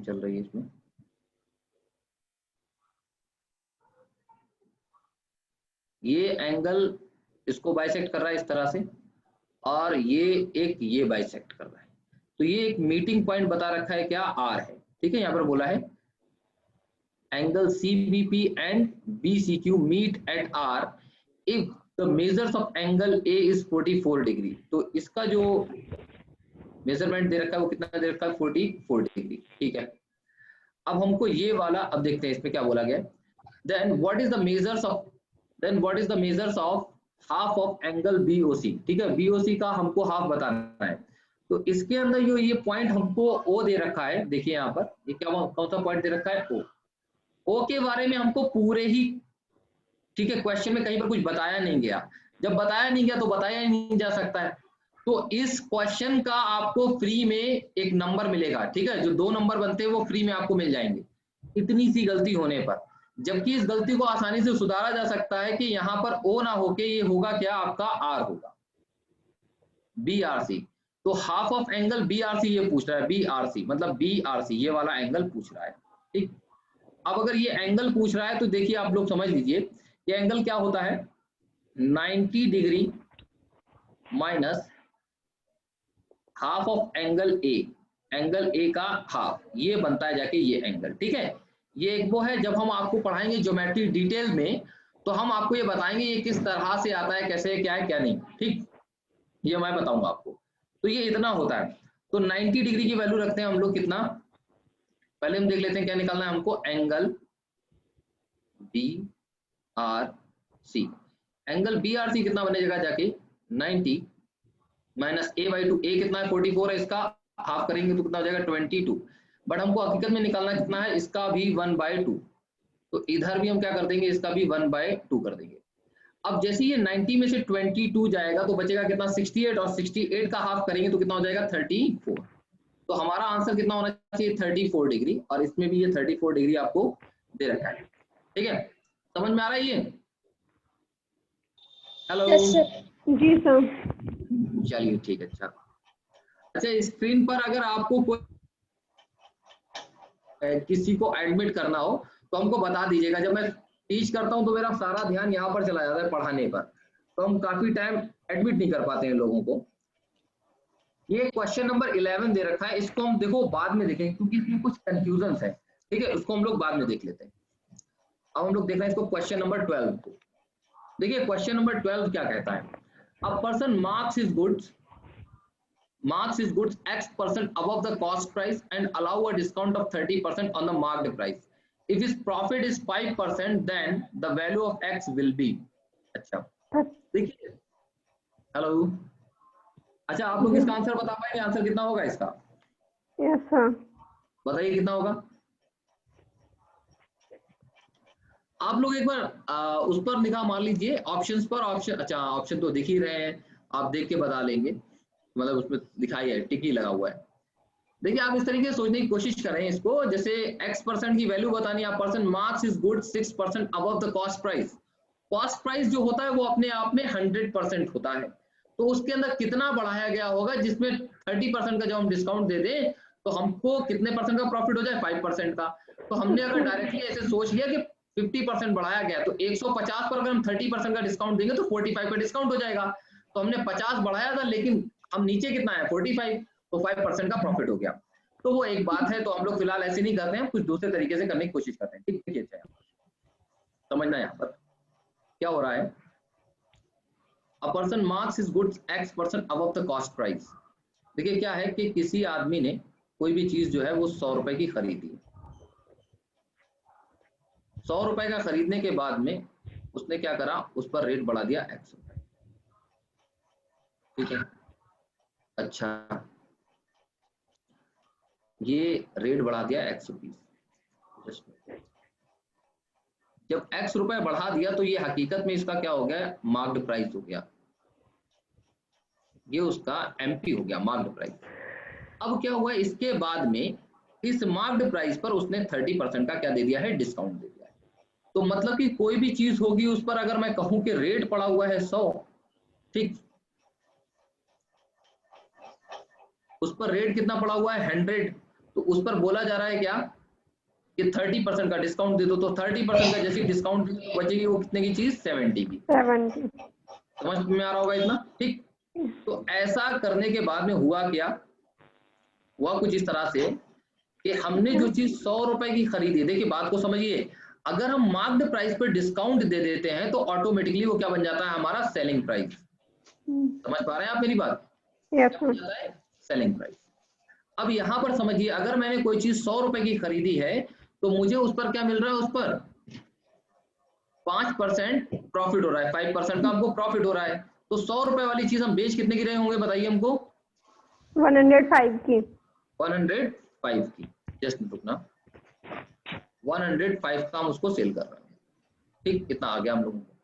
Problem चल रही है इसमें। ये एंगल इसको बाइसेक्ट कर रहा है इस तरह से, और ये बाइसेक्ट कर रहा है, तो ये एक मीटिंग पॉइंट बता रखा है क्या, आर है। ठीक है, यहाँ पर बोला है angle CBP and BCQ meet at R if the measures of angle A is 44 degree. तो इसका जो मेजरमेंट दे रखा है वो कितना दे रखा है, 44 डिग्री। ठीक है, अब हमको ये वाला अब देखते हैं इसमें क्या बोला गया। Then what is the measures of half of angle BOC। ठीक है, BOC का हमको हाफ बताना है, तो इसके अंदर जो ये पॉइंट हमको O दे रखा है, देखिए यहाँ पर ये क्या कौन सा पॉइंट दे रखा है, O के बारे में हमको पूरे ही, ठीक है, क्वेश्चन में कहीं पर कुछ बताया नहीं गया। जब बताया नहीं गया तो बताया ही नहीं जा सकता है। तो इस क्वेश्चन का आपको फ्री में एक नंबर मिलेगा। ठीक है, जो 2 नंबर बनते हैं वो फ्री में आपको मिल जाएंगे इतनी सी गलती होने पर। जबकि इस गलती को आसानी से सुधारा जा सकता है कि यहाँ पर O ना होके ये होगा क्या, आपका R होगा, BRC। तो हाफ ऑफ एंगल BRC ये पूछ रहा है, BRC मतलब BRC ये वाला एंगल पूछ रहा है। ठीक, अब अगर ये एंगल पूछ रहा है तो देखिए आप लोग समझ लीजिए ये एंगल क्या होता है, 90 degree minus half of angle ए का हाफ, ये बनता है जाके ये एंगल। ठीक है, ये एक वो है, जब हम आपको पढ़ाएंगे ज्योमेट्री डिटेल में तो हम आपको ये बताएंगे ये किस तरह से आता है, कैसे क्या है क्या नहीं। ठीक, ये मैं बताऊंगा आपको। तो ये इतना होता है। तो 90 डिग्री की वैल्यू रखते हैं हम लोग कितना, पहले हम देख लेते हैं क्या निकालना है हमको, एंगल BRC। एंगल BRC कितना बनेगा जाके 90 माइनस A/2, A कितना है 44 है, इसका हाफ करेंगे तो कितना हो जाएगा 22। बट हमको हकीकत में निकालना कितना है, इसका भी 1/2। तो इधर भी हम क्या कर देंगे, इसका भी 1/2 कर देंगे। अब जैसे ये 90 में से 22 जाएगा तो बचेगा कितना 68, और 68 का हाफ करेंगे तो कितना हो जाएगा 34। तो हमारा आंसर कितना होना चाहिए 34 डिग्री, और इसमें भी ये 34 डिग्री आपको दे रखा है। ठीक है, समझ में आ रहा है ये? हेलो, यस सर, जी सर। चलिए ठीक है। अच्छा, स्क्रीन पर अगर आपको कोई किसी को एडमिट करना हो तो हमको बता दीजिएगा। जब मैं टीच करता हूं तो मेरा सारा ध्यान यहाँ पर चला जाता है पढ़ाने पर, तो हम काफी टाइम एडमिट नहीं कर पाते हैं लोगों को। ये क्वेश्चन नंबर 11 दे रखा है, इसको हम देखो बाद में देखेंगे क्योंकि इसमें कुछ कंफ्यूजन है। ठीक है, उसको हम लोग बाद में देख लेते हैं। अब हम लोग देख रहे हैं इसको क्वेश्चन नंबर 12 को। देखिए क्वेश्चन नंबर 12 क्या कहता है, a person marks his goods X% above the cost price and allow a discount of 30% on the marked price. If his profit is 5%, then the value of X will be। अच्छा देखिए, hello, अच्छा आप लोग इसका answer बता पाएंगे, answer कितना होगा इसका? Yes sir. बताइए कितना होगा आप लोग एक बार उस पर निगाह मार लीजिए, ऑप्शंस पर। ऑप्शन, अच्छा ऑप्शन तो दिख ही रहे हैं, आप देख के बता लेंगे, मतलब उसमें दिखाई है, टिक ही लगा हुआ है। देखिए आप इस तरीके से सोचने की कोशिश कर रहे हैं इसको, जैसे X% की वैल्यू बतानी है, person marks is good 6% above the cost price. Cost price जो होता है वो अपने आप में 100% होता है, तो उसके अंदर कितना बढ़ाया गया होगा जिसमें 30% का जब हम डिस्काउंट दे दें तो हमको कितने परसेंट का प्रॉफिट हो जाए, 5% का। तो हमने अगर डायरेक्टली ऐसे सोच लिया कि 50% बढ़ाया गया, तो 150 पर अगर हम 30% का डिस्काउंट देंगे तो 45 का डिस्काउंट हो जाएगा। तो हमने 50 बढ़ाया था लेकिन हम नीचे कितना है 45, तो 5% का प्रॉफिट हो गया। तो वो एक बात है, तो हम लोग फिलहाल ऐसे नहीं करते हैं, कुछ दूसरे तरीके से करने की कोशिश करते हैं। ठीक है, समझना यहाँ पर क्या हो रहा है। A person marks his goods X% above the cost price. देखिए क्या है कि किसी आदमी ने कोई भी चीज जो है वो 100 रुपए की खरीदी, 100 रुपए का खरीदने के बाद में उसने क्या करा, उस पर रेट बढ़ा दिया X रुपए। ठीक है, अच्छा ये रेट बढ़ा दिया X रुपीज। जब X रुपए बढ़ा दिया तो ये हकीकत में इसका क्या हो गया, मार्क्ड प्राइस हो गया, ये उसका MP हो गया, मार्क्ड प्राइस। अब क्या हुआ, इसके बाद में इस मार्क्ड प्राइस पर उसने 30% का क्या दे दिया है, डिस्काउंट दे दिया है। तो मतलब कि कोई भी चीज होगी उस पर अगर मैं कहूं कि रेट पड़ा हुआ है 100, ठीक, उस पर रेट कितना पड़ा हुआ है 100, तो तो उस पर बोला जा रहा है क्या कि 30% का डिस्काउंट दे दो, तो 30% का जैसे डिस्काउंट बचेगी वो कितने की चीज 70 की। 70। समझ में आ रहा होगा इतना, ठीक। तो ऐसा करने के बाद में हुआ क्या, हुआ कुछ इस तरह से कि हमने जो चीज 100 रुपए की खरीदी, देखिए बात को समझिए, अगर हम मार्क्ड प्राइस पर डिस्काउंट दे देते हैं तो ऑटोमेटिकली वो क्या बन जाता है, हमारा सेलिंग प्राइस। समझ पा रहे हैं आप मेरी बात? यस क्या बन जाता है, सेलिंग प्राइस। अब यहाँ पर समझिए, अगर मैंने कोई चीज 100 रुपए की खरीदी है तो मुझे उस पर क्या मिल रहा है, उस पर 5% प्रॉफिट हो रहा है, 5% का हमको प्रॉफिट हो रहा है। तो 100 रुपए वाली चीज हम बेच कितने की रहे होंगे बताइए हमको? 105 की। 105 की, जस्ट रुकना, 105 का हम उसको सेल कर रहे हैं, ठीक। कितना आ गया हम लोगों को,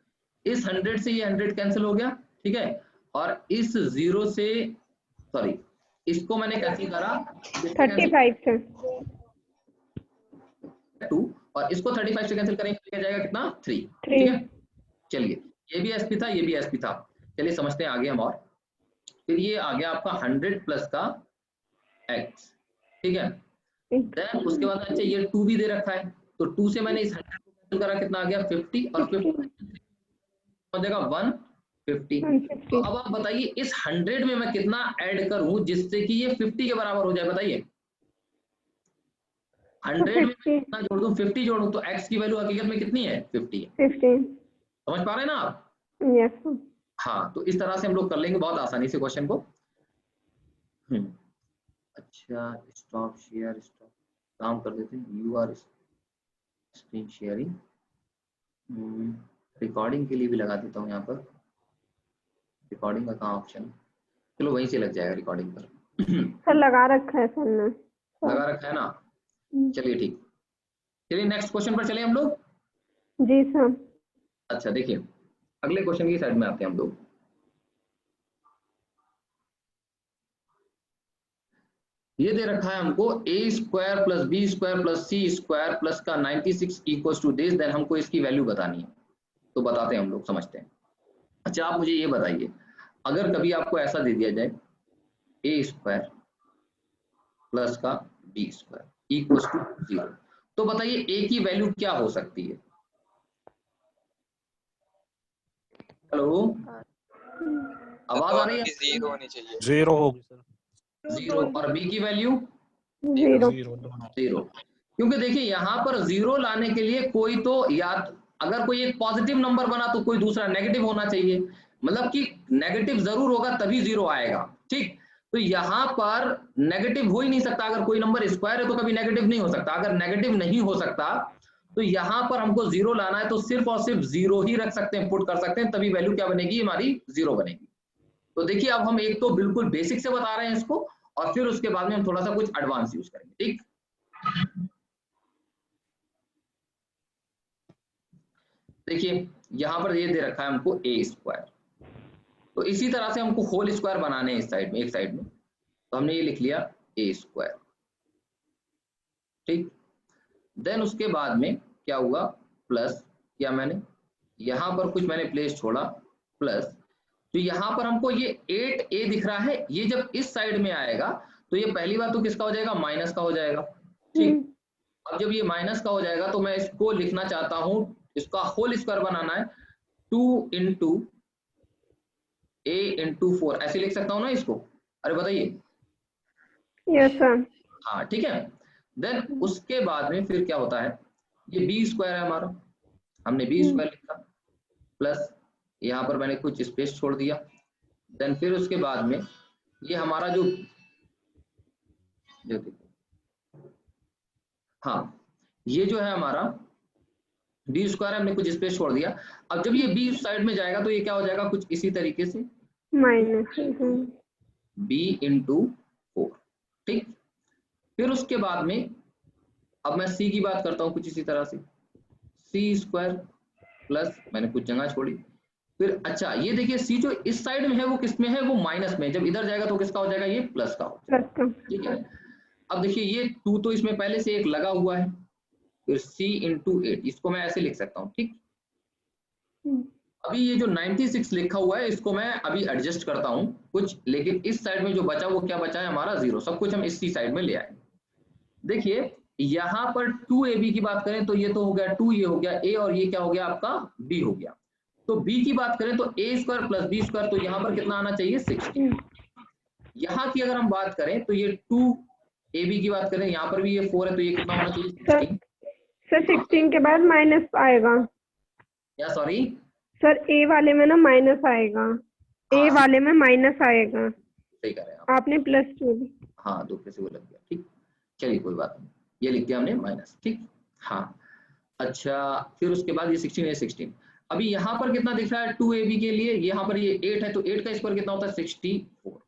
इस 100 से ये 100 कैंसिल हो गया, ठीक है। और इस 0 से, सॉरी, इसको मैंने कैंसिल करा 35 से 2, और इसको 35 से कैंसिल करेंगे तो क्या जाएगा, कितना 3, 3। ठीक है। चलिए, ये भी एसपी था, ये भी एसपी था। चलिए समझते हैं आगे हम। और फिर ये आ गया आपका 100 प्लस का x, ठीक है। देन उसके बाद अच्छा ये 2 भी दे रखा है, तो 2 से मैंने इस 100 को कैंसिल करा, कितना आ गया 50, और 50 हो जाएगा 150। तो अब आप बताइए इस 100 में मैं कितना ऐड करूं जिससे कि ये 50 के बराबर हो जाए, बताइए। 100 में कितना जोड़ दूं, 50 जोड़ूं, तो x की वैल्यू हकीकत में कितनी है, 50 है। 50। समझ पा रहे हैं ना आप? यस। हाँ, तो इस तरह से हम लोग कर लेंगे बहुत आसानी से क्वेश्चन को। अच्छा, स्टॉप शेयर, स्टॉप, काम कर देते हैं, you are screen sharing, recording के लिए भी लगा देता हूँ यहाँ पर। रिकॉर्डिंग का कहाँ ऑप्शन, चलो वहीं से लग जाएगा रिकॉर्डिंग पर। सर लगा रखा है सर ने, लगा रखा है ना, चलिए ठीक। चलिए नेक्स्ट क्वेश्चन पर चले हम लोग। जी सर। अच्छा देखिए, अगले क्वेश्चन की साइड में आते हैं हम लोग। ये दे रखा है हमको a square plus B square plus C square plus का 96 इक्वल्स टू दिस, देन हमको इसकी वैल्यू बतानी है। तो बताते हैं हम लोग, समझते हैं। अच्छा आप मुझे ये बताइए, अगर कभी आपको ऐसा दे दिया जाए a स्क्वायर प्लस का बी स्क्वायर इक्वल्स टू 0, तो बताइए a की वैल्यू क्या हो सकती है? हेलो, आवाज आ रही है? 0 होनी चाहिए। 0 होगी सर। 0, और b की वैल्यू 0। 0। क्योंकि देखिए यहाँ पर 0 लाने के लिए कोई तो, या अगर कोई एक पॉजिटिव नंबर बना तो कोई दूसरा नेगेटिव होना चाहिए, मतलब कि नेगेटिव जरूर होगा तभी 0 आएगा, ठीक। तो यहाँ पर नेगेटिव हो ही नहीं सकता, अगर कोई नंबर स्क्वायर है तो कभी नेगेटिव नहीं हो सकता। अगर नेगेटिव नहीं हो सकता तो यहाँ पर हमको 0 लाना है, तो सिर्फ और सिर्फ 0 ही रख सकते हैं, पुट कर सकते हैं, तभी वैल्यू क्या बनेगी, हमारी 0 बनेगी। तो देखिए अब हम एक तो बिल्कुल बेसिक से बता रहे हैं इसको, और फिर उसके बाद में हम थोड़ा सा कुछ एडवांस यूज करेंगे, ठीक। देखिए यहां पर ये दे रखा है हमको a स्क्वायर, तो इसी तरह से हमको होल स्क्वायर बनाने हैं इस साइड में, एक साइड में, तो हमने ये लिख लिया a स्क्वायर, ठीक। देन उसके बाद में क्या हुआ, प्लस किया मैंने, यहां पर कुछ मैंने प्लेस छोड़ा, प्लस, तो यहां पर हमको ये 8a दिख रहा है, ये जब इस साइड में आएगा तो ये पहली बात तो किसका हो जाएगा, माइनस का हो जाएगा, ठीक। अब जब ये माइनस का हो जाएगा तो मैं इसको लिखना चाहता हूं, इसका होल स्क्वायर बनाना है, 2 इंटू a इंटू 4, ऐसे लिख सकता हूं ना इसको? अरे बताइए। Yes sir. हाँ ठीक है। देन उसके बाद में फिर क्या होता है, ये बी स्क्वायर है हमारा, हमने बी स्क्वायर लिखा, प्लस यहाँ पर मैंने कुछ स्पेस छोड़ दिया। देन फिर उसके बाद में ये हमारा जो हाँ, ये जो है हमारा बी स्क्वायर, हमने कुछ स्पेस छोड़ दिया। अब जब ये बी साइड में जाएगा तो ये क्या हो जाएगा, कुछ इसी तरीके से, माइनस b इंटू 4, ठीक। फिर उसके बाद में अब मैं c की बात करता हूँ कुछ इसी तरह से, c स्क्वायर प्लस, मैंने कुछ जगह छोड़ी, फिर अच्छा ये देखिए c जो इस साइड में है वो किस में है, वो माइनस में, जब इधर जाएगा तो किसका हो जाएगा, ये प्लस का हो जाएगा, ठीक है। अब देखिए ये 2 तो इसमें पहले से एक लगा हुआ है, फिर c इंटू 8, इसको मैं ऐसे लिख सकता हूँ, ठीक। अभी ये जो 96 लिखा हुआ है इसको मैं अभी एडजस्ट करता हूँ कुछ, लेकिन इस साइड में जो बचा वो क्या बचा है हमारा 0, सब कुछ हम इसी साइड में ले आए। देखिए यहाँ पर 2ab की बात करें तो ये तो हो गया 2, ये हो गया a, और ये क्या हो गया आपका b हो गया। तो b की बात करें तो a square plus b square, तो यहाँ पर कितना आना चाहिए 16। यहाँ की अगर हम बात करें तो ये 2ab की बात करें, यहाँ पर भी ये 4 है, तो ये कितना होना चाहिए 16। सर 16 के बाद माइनस आएगा। या सॉरी सर ए वाले में ना माइनस आएगा, ए हाँ वाले में माइनस आएगा। सही कह रहे हैं आप। आपने प्लस टू दी। हाँ दो से वो लग गया, ठीक, चलिए कोई बात नहीं, ये लिख दिया हमने माइनस, ठीक। हाँ अच्छा, फिर उसके बाद ये 16 है 16। अभी यहाँ पर कितना दिख रहा है 2ab के लिए, यहाँ पर ये 8 है, तो 8 का स्क्वायर कितना होता है 64।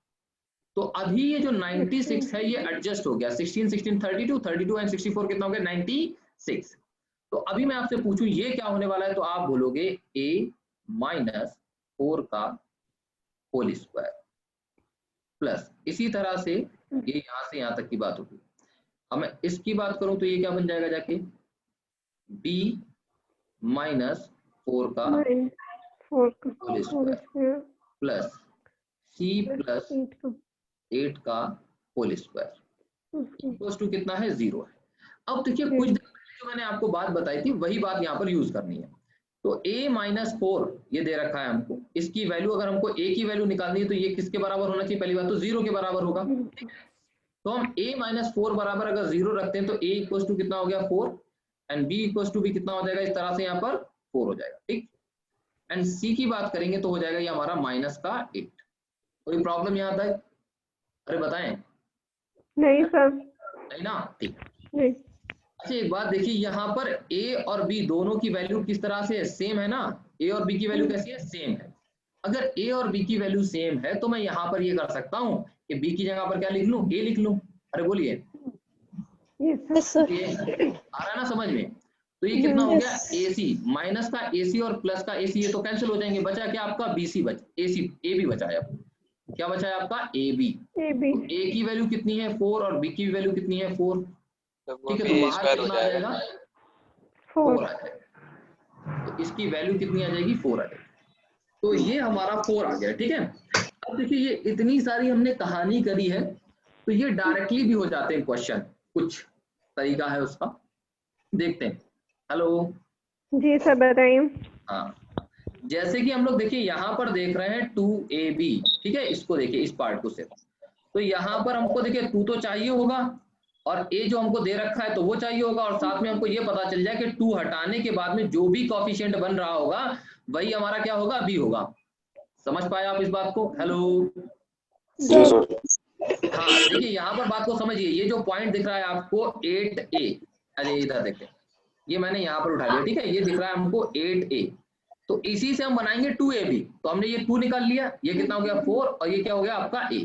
तो अभी ये जो 96 है ये एडजस्ट हो गया, 16 16 32, 32 एंड 64 कितना हो गया 96। तो अभी मैं आपसे पूछूं ये क्या होने वाला है, तो आप बोलोगे a माइनस 4 का होल स्क्वायर प्लस, इसी तरह से ये यहाँ से यहाँ तक की बात होगी। अब मैं इसकी बात करूं तो ये क्या बन जाएगा जाके b माइनस 4 का whole square plus c plus 8 का होल स्क्वायर इक्वल्स टू कितना है 0 है। अब देखिए कुछ देर पहले जो मैंने आपको बात बताई थी वही बात यहाँ पर यूज करनी है। तो a माइनस 4 ये दे रखा है हमको, इसकी वैल्यू अगर हमको a की वैल्यू निकालनी है तो ये किसके बराबर होना चाहिए, पहली बात तो 0 के बराबर होगा, ठीक है। तो हम a माइनस 4 बराबर अगर 0 रखते हैं तो a इक्वल्स टू कितना हो गया 4 एंड b इक्वल्स टू भी कितना हो जाएगा, इस तरह से यहाँ पर 4 हो जाएगा, ठीक। एंड c की बात करेंगे तो हो जाएगा ये हमारा माइनस का 8। कोई प्रॉब्लम यहाँ तक, अरे बताएं। नहीं सर, नहीं ना, ठीक। नहीं। अच्छा एक बात देखिए, यहाँ पर a और b दोनों की वैल्यू किस तरह से है, सेम है ना, a और b की वैल्यू कैसी है, सेम है। अगर a और b की वैल्यू सेम है तो मैं यहाँ पर ये कर सकता हूँ कि b की जगह पर क्या लिख लूँ, a लिख लूँ। अरे बोलिए, आ रहा है ना समझ में। तो ये कितना हो गया ac माइनस का ac और प्लस का ac, ये तो कैंसिल हो जाएंगे, बचा क्या आपका bc ab बचा है, क्या बचा है आपका ab। तो a की वैल्यू कितनी है 4 और b की वैल्यू कितनी है 4, ठीक है। तो बाहर कितना आ जाएगा 4 आ जाएगा, तो इसकी वैल्यू कितनी आ जाएगी 4 आ जाएगी। तो ये हमारा 4 आ गया, ठीक है। अब देखिए ये इतनी सारी हमने कहानी करी है, तो ये डायरेक्टली भी हो जाते हैं क्वेश्चन, कुछ तरीका है उसका, देखते हैं। हेलो जी सर बताइए। हाँ, जैसे कि हम लोग देखिए यहाँ पर देख रहे हैं 2ab, ठीक है, इसको देखिए इस पार्ट को सिर्फ, तो यहाँ पर हमको देखिए 2 तो चाहिए होगा और a जो हमको दे रखा है तो वो चाहिए होगा, और साथ में हमको ये पता चल जाए कि 2 हटाने के बाद में जो भी कॉफिशिएंट बन रहा होगा वही हमारा क्या होगा, b होगा। समझ पाए आप इस बात को, हेलो। हाँ देखिए यहाँ पर बात को समझिए, ये जो पॉइंट दिख रहा है आपको 8a, अरे इधर देखते, ये मैंने यहाँ पर उठा लिया, ठीक है, ये दिख रहा है हमको 8a, तो इसी से हम बनाएंगे 2ab। तो हमने ये 2 निकाल लिया, ये कितना हो गया 4, और ये क्या हो गया आपका a।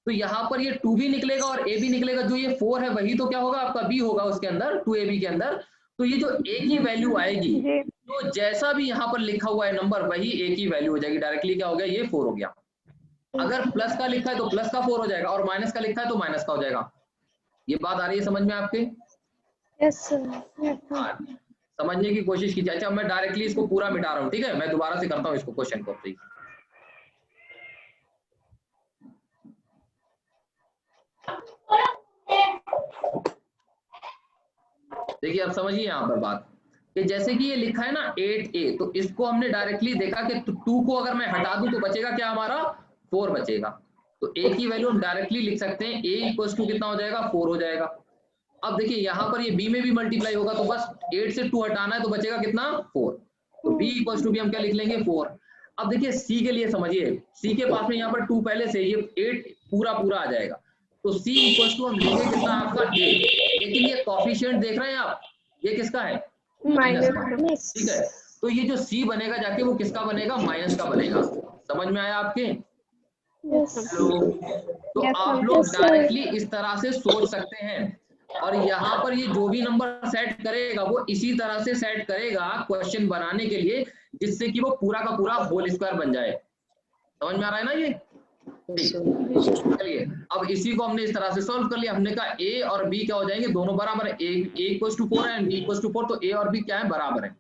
तो यहाँ पर ये 2 भी निकलेगा और a भी निकलेगा, जो ये 4 है वही तो क्या होगा आपका b होगा उसके अंदर, 2ab के अंदर। तो ये जो a की वैल्यू आएगी, तो जैसा भी यहाँ पर लिखा हुआ है नंबर वही a की वैल्यू हो जाएगी, डायरेक्टली क्या हो गया ये 4 हो गया। अगर प्लस का लिखा है तो प्लस का 4 हो जाएगा, और माइनस का लिखा है तो माइनस का हो जाएगा। ये बात आ रही है समझ में आपके? Yes sir. हाँ, समझने की कोशिश कीजिए। अच्छा मैं डायरेक्टली इसको पूरा मिटा रहा हूँ, ठीक है, मैं दोबारा से करता हूँ इसको क्वेश्चन को। देखिए अब समझिए यहाँ पर बात कि जैसे कि ये लिखा है ना 8a, तो इसको हमने डायरेक्टली देखा कि 2 को अगर मैं हटा दूं तो बचेगा क्या हमारा 4 बचेगा। तो a की वैल्यू हम डायरेक्टली लिख सकते हैं, a इक्वल्स टू कितना हो जाएगा 4 हो जाएगा। अब देखिए यहाँ पर ये b में भी मल्टीप्लाई होगा, तो बस 8 से 2 हटाना है तो बचेगा कितना 4, तो b इक्वल्स टू भी हम क्या लिख लेंगे 4। अब देखिए c के लिए समझिए, c के पास में यहाँ पर 2 पहले से, ये 8 पूरा पूरा आ जाएगा, तो c इक्वल्स टू हम लेंगे कितना आपका 8, लेकिन ये कॉफिशिएंट देख रहे हैं आप, ये किसका है माइनस, ठीक है। तो ये जो c बनेगा जाके वो किसका बनेगा, माइनस का बनेगा। समझ में आया आपके? हेलो। तो आप लोग डायरेक्टली इस तरह से सोच सकते हैं, और यहाँ पर ये जो भी नंबर सेट करेगा वो इसी तरह से सेट करेगा क्वेश्चन बनाने के लिए, जिससे कि वो पूरा का पूरा होल स्क्वायर बन जाए। समझ में आ रहा है ना ये? चलिए अब इसी को हमने इस तरह से सॉल्व कर लिया। हमने कहा a और b क्या हो जाएंगे, दोनों बराबर है, a इक्वल्स टू 4 है एंड b इक्वल्स टू 4, तो a और b क्या है बराबर है।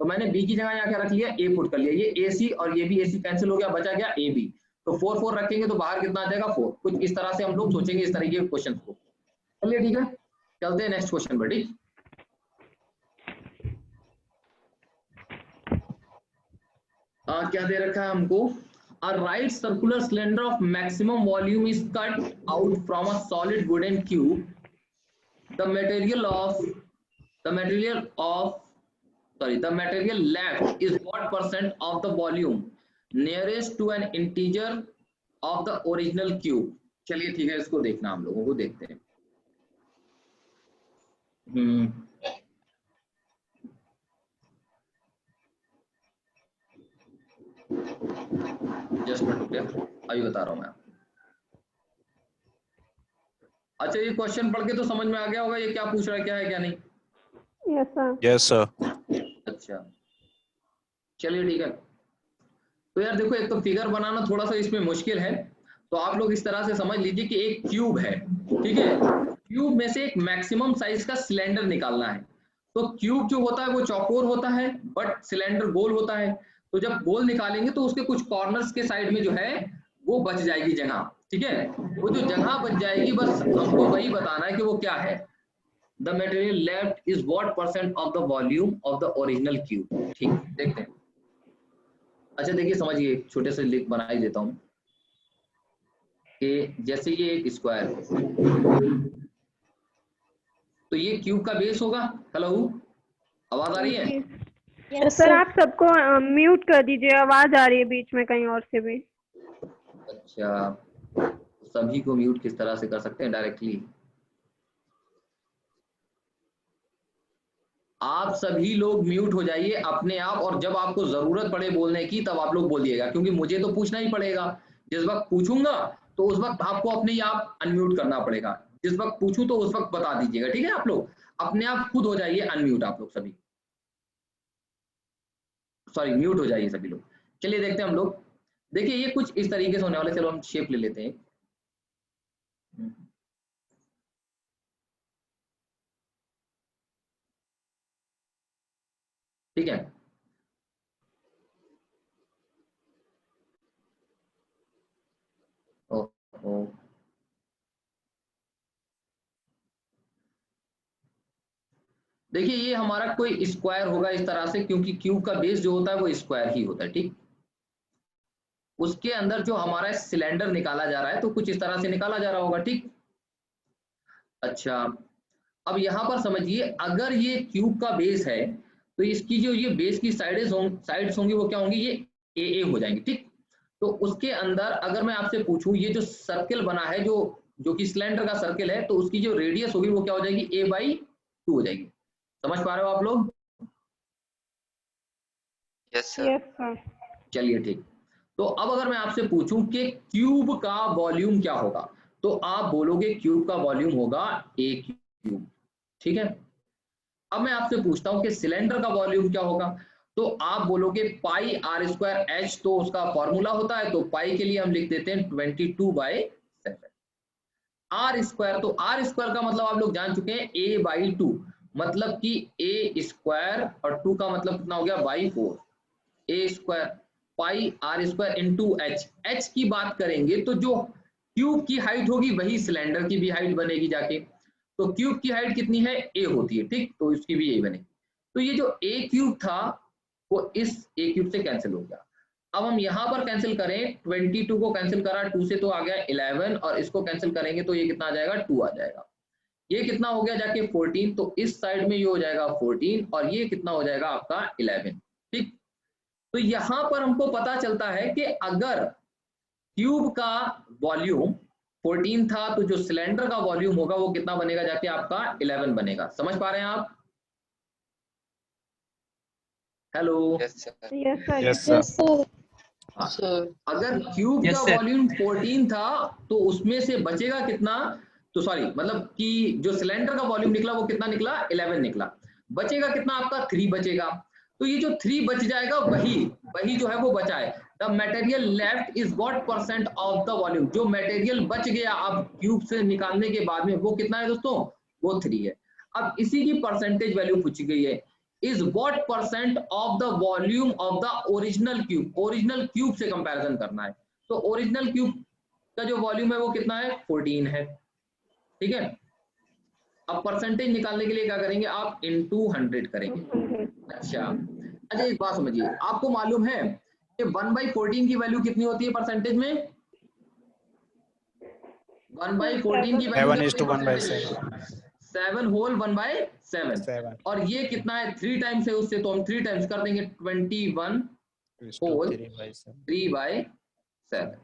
तो मैंने b की जगह यहाँ क्या रख लिया, a पुट कर लिया, ये ac और ये भी ac कैंसिल हो गया, बचा गया ab। तो 4 4 रखेंगे तो बाहर कितना आ जाएगा 4। कुछ इस तरह से हम लोग सोचेंगे इस तरीके के क्वेश्चन को। चलिए ठीक है, चलते हैं नेक्स्ट क्वेश्चन पर। ठीक, क्या दे रखा है हमको, a right circular cylinder of maximum volume is cut out from a solid wooden cube. The material left is what percent of the volume nearest to an integer of the original cube. चलिए ठीक है, इसको देखना हम लोगों को देखते हैं। जस्ट मिनट, क्या अभी बता रहा हूं मैं। अच्छा, ये क्वेश्चन पढ़ के तो समझ में आ गया होगा ये क्या पूछ रहा है, क्या है क्या नहीं। Yes sir. Yes sir. अच्छा चलिए ठीक है। तो यार देखो, एक तो फिगर बनाना थोड़ा सा इसमें मुश्किल है, तो आप लोग इस तरह से समझ लीजिए कि एक क्यूब है, ठीक है, क्यूब में से एक मैक्सिमम साइज का सिलेंडर निकालना है। तो क्यूब जो होता है वो चौकोर होता है, बट सिलेंडर गोल होता है। तो जब गोल निकालेंगे तो उसके कुछ कॉर्नर्स के साइड में जो है वो बच जाएगी जगह, ठीक है, वो जो जगह बच जाएगी बस हमको वही बताना है कि वो क्या है। The material left is what percent of the volume of the original cube. ठीक, देखते हैं। अच्छा देखिए, समझिए, छोटे से लिख बना ही देता हूं कि जैसे ये एक स्क्वायर है, तो ये क्यूब का बेस होगा। हेलो, आवाज आ रही है? यस सर आप सबको म्यूट कर दीजिए, आवाज आ रही है बीच में कहीं और से भी। अच्छा, सभी को म्यूट किस तरह से कर सकते हैं डायरेक्टली? आप सभी लोग म्यूट हो जाइए अपने आप, और जब आपको जरूरत पड़े बोलने की तब आप लोग बोलिएगा, क्योंकि मुझे तो पूछना ही पड़ेगा। जिस वक्त पूछूंगा तो उस वक्त आपको अपने आप अनम्यूट करना पड़ेगा। जिस वक्त पूछूं तो उस वक्त बता दीजिएगा, ठीक है? आप लोग अपने आप खुद हो जाइए अनम्यूट, आप लोग सभी, सॉरी म्यूट हो जाइए सभी लोग। चलिए देखते हैं हम लोग। देखिए ये कुछ इस तरीके से होने वाले, चलो हम शेप ले लेते हैं। ठीक है, ओ देखिए ये हमारा कोई स्क्वायर होगा इस तरह से, क्योंकि क्यूब का बेस जो होता है वो स्क्वायर ही होता है। ठीक, उसके अंदर जो हमारा सिलेंडर निकाला जा रहा है तो कुछ इस तरह से निकाला जा रहा होगा। ठीक, अच्छा अब यहाँ पर समझिए, अगर ये क्यूब का बेस है तो इसकी जो ये बेस की साइड्स होंगी वो क्या होंगी, ये ए हो जाएंगी। ठीक, तो उसके अंदर अगर मैं आपसे पूछूं, ये जो सर्किल बना है, जो कि सिलेंडर का सर्किल है, तो उसकी जो रेडियस होगी वो क्या हो जाएगी, a/2 हो जाएगी। समझ पा रहे हो आप लोग? Yes sir. Yes sir. चलिए ठीक। तो अब अगर मैं आपसे पूछूं कि क्यूब का वॉल्यूम क्या होगा, तो आप बोलोगे क्यूब का वॉल्यूम होगा ए क्यूब। ठीक है, अब मैं आपसे पूछता हूं कि सिलेंडर का वॉल्यूम क्या होगा, तो आप बोलोगे पाई आर स्क्वायर एच, तो उसका फॉर्मूला होता है, तो पाई के लिए हम लिख देते हैं 22/7 आर स्क्वायर। तो आर स्क्वायर का मतलब आप लोग जान चुके हैं a/2, मतलब कि a स्क्वायर और 2 का मतलब कितना हो गया, /4, a square pi R square into H. H की बात करेंगे तो जो क्यूब की हाइट होगी वही सिलेंडर की भी हाइट बनेगी जाके। तो क्यूब की हाइट कितनी है, a होती है। ठीक, तो इसकी भी यही बनेगी। तो ये जो a क्यूब था वो इस a क्यूब से कैंसिल हो गया। अब हम यहाँ पर कैंसिल करें, 22 को कैंसिल करा 2 से तो आ गया 11, और इसको कैंसिल करेंगे तो ये कितना आ जाएगा, 2 आ जाएगा। ये कितना हो गया जाके 14, तो इस साइड में ये हो जाएगा 14, और ये कितना हो जाएगा आपका 11। ठीक, तो यहाँ पर हमको पता चलता है कि अगर क्यूब का वॉल्यूम 14 था तो जो सिलेंडर का वॉल्यूम होगा वो कितना बनेगा जाके आपका 11 बनेगा। समझ पा रहे हैं आप? Hello, yes sir. Yes sir. Yes yes sir. Sir. अगर क्यूब का वॉल्यूम 14 था तो उसमें से बचेगा कितना, तो सॉरी मतलब कि जो सिलेंडर का वॉल्यूम निकला वो कितना निकला, 11 निकला। बचेगा कितना आपका, 3 बचेगा। तो ये जो 3 बच जाएगा वही जो है वो बचा है। The material left is what percent of the volume, जो मटेरियल बच गया अब क्यूब से निकालने के बाद में वो कितना है दोस्तों, वो 3 है। अब इसी की परसेंटेज वैल्यू पूछी गई है, is what percent of the volume of the original cube. Original cube से कंपैरिजन करना है, तो ओरिजिनल क्यूब का जो वॉल्यूम है वो कितना है, 14 है। ठीक है, अब परसेंटेज निकालने के लिए क्या करेंगे आप, इनटू 100 करेंगे। 100। अच्छा एक बात समझिए, आपको मालूम है कि 1/14 की वैल्यू कितनी होती है परसेंटेज में? 1/14 की वैल्यू 7 होल 1/7, और ये कितना है 3 टाइम्स है उससे, तो हम 3 टाइम्स कर देंगे 21 होल 3/7।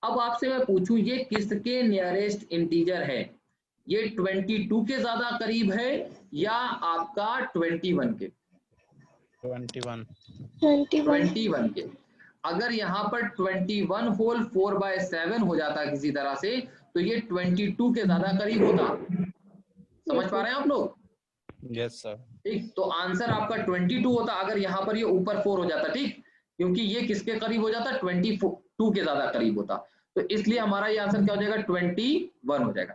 अब आपसे मैं पूछूं ये किसके नियरेस्ट इंटीजर है, ये 22 के ज्यादा करीब है या आपका 21 के? 21 के। अगर यहाँ पर 21 होल 4/7 हो जाता किसी तरह से, तो ये 22 के ज्यादा करीब होता। समझ पा रहे हैं आप लोग? Yes sir. ठीक, तो आंसर आपका 22 होता अगर यहाँ पर ये ऊपर 4 हो जाता, ठीक, क्योंकि ये किसके करीब हो जाता, 22 के ज्यादा करीब होता, तो इसलिए हमारा ये आंसर क्या हो जाएगा, 21 हो जाएगा।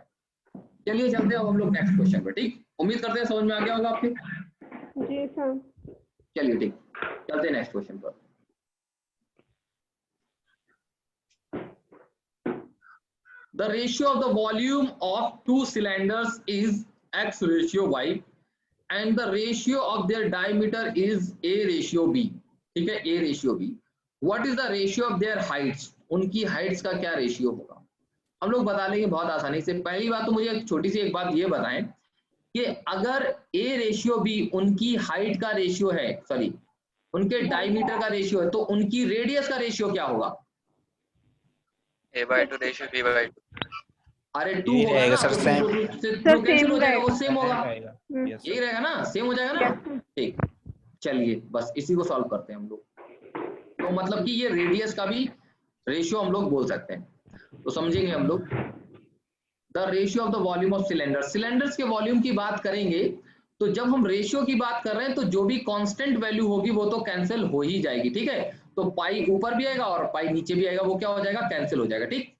चलिए चलते हैं अब हम लोग नेक्स्ट क्वेश्चन पर। ठीक, उम्मीद करते हैं समझ में आ गया होगा आपके। जी सर। चलिए ठीक, चलते हैं नेक्स्ट क्वेश्चन पर। The ratio of the volume of two cylinders is X ratio Y and the ratio of their diameter is A ratio B। ठीक है, A ratio B। What is the ratio of their heights? उनकी Heights का क्या ratio होगा? हम लोग बता लेंगे बहुत आसानी से। पहली बात तो मुझे एक छोटी सी एक बात ये बताएं कि अगर A रेशियो B उनकी हाइट का रेशियो है, सॉरी उनके डायमीटर का रेशियो है, तो उनकी रेडियस का रेशियो क्या होगा? A/2 ratio B/2। अरे 2 होगा रहेगा ना, सर, तो सेम। 2 से सर, 2 कैंसिल सेम हो जाएगा, वो रहेगा। सेम होगा, यस यही सर। रहेगा ना, सेम हो जाएगा ना। ठीक, चलिए बस इसी को सॉल्व करते हैं हम लोग। तो मतलब कि ये रेडियस का भी रेशियो हम लोग बोल सकते हैं, तो समझेंगे हम लोग। The ratio of the volume of cylinder, cylinders के वॉल्यूम की बात करेंगे तो जब हम रेशियो की बात कर रहे हैं तो जो भी कांस्टेंट वैल्यू होगी वो तो कैंसिल हो ही जाएगी। ठीक है, तो पाई ऊपर भी आएगा और पाई नीचे भी आएगा, वो क्या हो जाएगा, कैंसिल हो जाएगा। ठीक,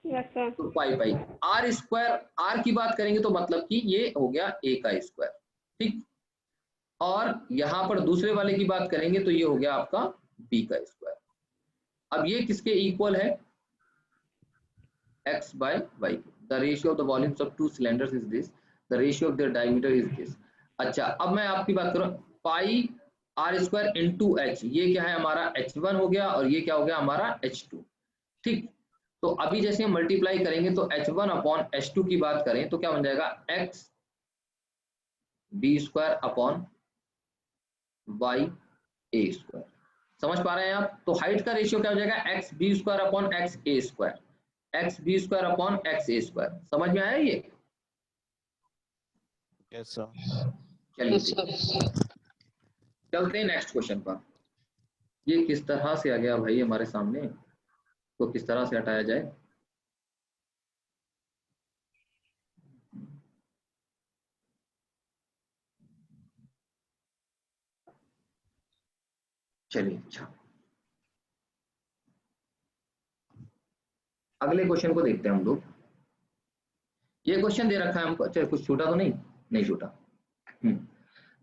यस सर। तो पाई आर स्क्वायर, आर की बात करेंगे तो मतलब कि ये हो गया ए का स्क्वायर। ठीक, और यहां पर दूसरे वाले की बात करेंगे तो ये हो गया आपका बी का स्क्वायर। अब ये किसके इक्वल है, x by y। The ratio of the volumes of to cylinders is this, the ratio of their diameter is this. अच्छा, अब मैं आपकी बात करूं, पाई आर स्क्वायर इंटू एच, ये क्या है हमारा h1 हो गया और ये क्या हो गया हमारा h2। ठीक, तो अभी जैसे हम मल्टीप्लाई करेंगे तो h1 अपॉन h2 की बात करें तो क्या बन जाएगा, x B square upon Y A square. समझ पा रहे हैं आप? तो हाइट का रेशियो क्या हो जाएगा, X B square upon X A square, X B square upon X A square. समझ में आया ये? Yes sir. चलिए चलते हैं नेक्स्ट क्वेश्चन पर। ये किस तरह से आ गया भाई हमारे सामने, तो किस तरह से हटाया जाए। चलिए अच्छा, अगले क्वेश्चन को देखते हैं हम लोग। ये क्वेश्चन दे रखा है हमको, अच्छा कुछ छूटा तो नहीं छूटा।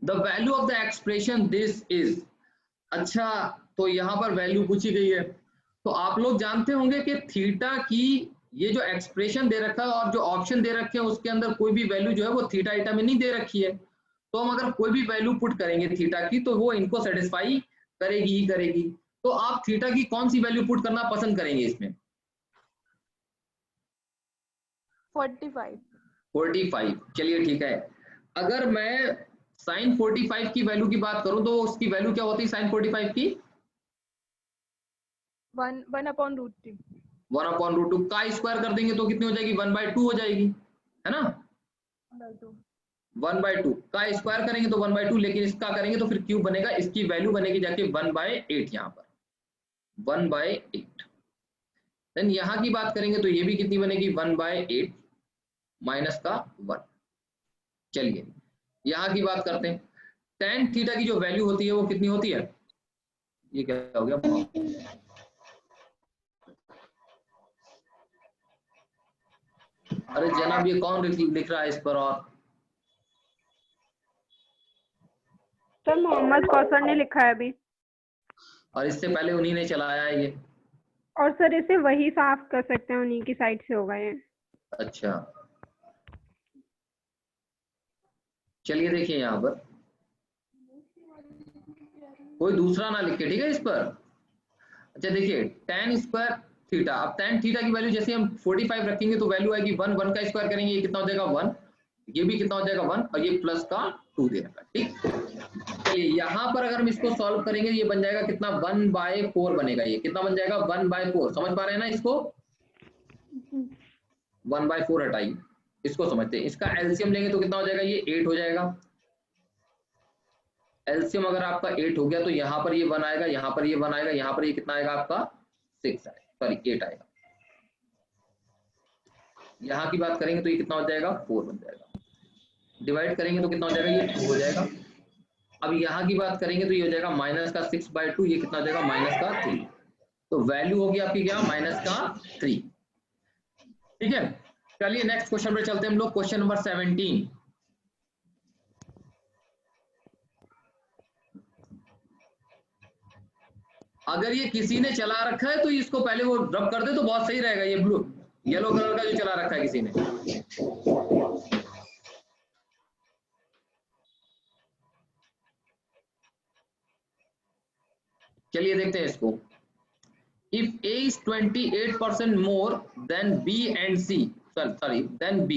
The value of the expression this is. अच्छा, तो यहाँ पर वैल्यू पूछी गई है, तो आप लोग जानते होंगे कि थीटा की ये जो एक्सप्रेशन दे रखा है और जो ऑप्शन दे रखे हैं उसके अंदर कोई भी वैल्यू जो है वो थीटा ईटा में नहीं दे रखी है। तो हम अगर कोई भी वैल्यू पुट करेंगे थीटा की तो वो इनको सेटिस्फाई करेगी ही करेगी। तो आप थीटा की कौन सी वैल्यू पुट करना पसंद करेंगे इसमें? 45। चलिए ठीक है, अगर मैं साइन 45 की वैल्यू की बात करूं तो उसकी वैल्यू क्या होती है साइन 45 की? 1/√2। 1/√2 का स्क्वायर कर देंगे तो कितनी हो जाएगी, 1/2 हो जाएगी, है ना। 1/2 का स्क्वायर करेंगे तो 1/2, लेकिन इसका करेंगे तो फिर क्यूब बनेगा, इसकी वैल्यू बनेगी जाके 1/8 यहाँ पर 1/8। देन यहाँ की बात करेंगे तो ये भी कितनी बनेगी 1/8 माइनस का 1। चलिए यहाँ की बात करते हैं, tan थीटा की जो वैल्यू होती है वो कितनी होती है, ये क्या हो गया, अरे जनाब ये कौन लिख रहा है इस पर? और सर मोहम्मद कौसर ने लिखा है अभी, और इससे पहले उन्हीं ने चलाया है ये। और सर इसे वही साफ कर सकते हैं, उन्हीं की साइड से होगा ये। अच्छा, चलिए देखिए यहाँ पर कोई दूसरा ना लिखे, ठीक है इस पर। अच्छा देखिए tan स्क्वायर थीटा, अब tan थीटा की वैल्यू जैसे हम 45 रखेंगे तो वैल्यू आएगी 1, 1 का स्क्वायर करेंगे ये कितना हो जाएगा 1, ये भी कितना हो जाएगा 1 और ये प्लस का 2 दे रखा है, ठीक। चलिए यहाँ पर अगर हम इसको सॉल्व करेंगे ये बन जाएगा कितना 1/4 बनेगा, ये कितना बन जाएगा 1/4, समझ पा रहे हैं ना इसको। 1/4 हटाइए, इसको समझते हैं। इसका एलसीएम लेंगे तो कितना हो जाएगा, ये 8 हो जाएगा। एलसीएम अगर आपका 8 हो गया तो यहाँ पर ये 1 आएगा, यहाँ पर ये 1 आएगा, यहाँ पर ये कितना आएगा आपका 6 आएगा, सॉरी 8 आएगा। यहाँ की बात करेंगे तो ये कितना हो जाएगा 4 बन जाएगा। डिवाइड करेंगे तो कितना हो जाएगा, ये 2 हो जाएगा। अब यहाँ की बात करेंगे तो ये हो जाएगा माइनस का 6/2, ये कितना हो जाएगा माइनस का 3। तो वैल्यू होगी आपकी क्या, माइनस का 3, ठीक है। चलिए नेक्स्ट क्वेश्चन पे चलते हैं हम लोग, क्वेश्चन नंबर 17। अगर ये किसी ने चला रखा है तो इसको पहले वो रब कर दे तो बहुत सही रहेगा। ये ब्लू येलो कलर का जो चला रखा है किसी ने, चलिए देखते हैं इसको। If A is 28% more than B and C, than B,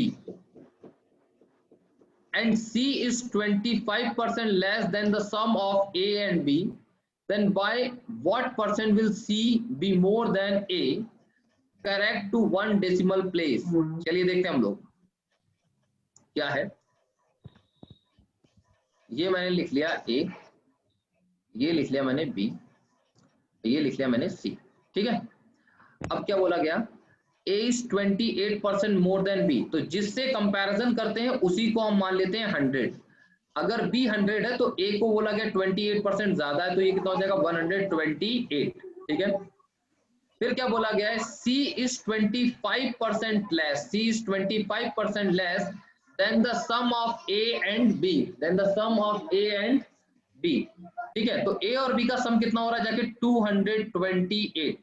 and C is 25% less than the sum of A and B, then by what percent will C be more than A? Correct to 1 decimal place. चलिए देखते हैं हम लोग क्या है। ये मैंने लिख लिया A, ये लिख लिया मैंने B, ये लिख लिया मैंने C, ठीक है। अब क्या बोला गया, A is 28% more than B, तो जिससे कंपैरिजन करते हैं उसी को हम मान लेते हैं 100। अगर B 100 है तो A को बोला गया 28% ज्यादा है, तो ये कितना हो जाएगा 128, ठीक है। फिर क्या बोला गया है, C is 25% less, C is 25% less than the sum of A and B, than the sum of A and B, ठीक है। तो A और B का सम कितना हो रहा है जाके 228,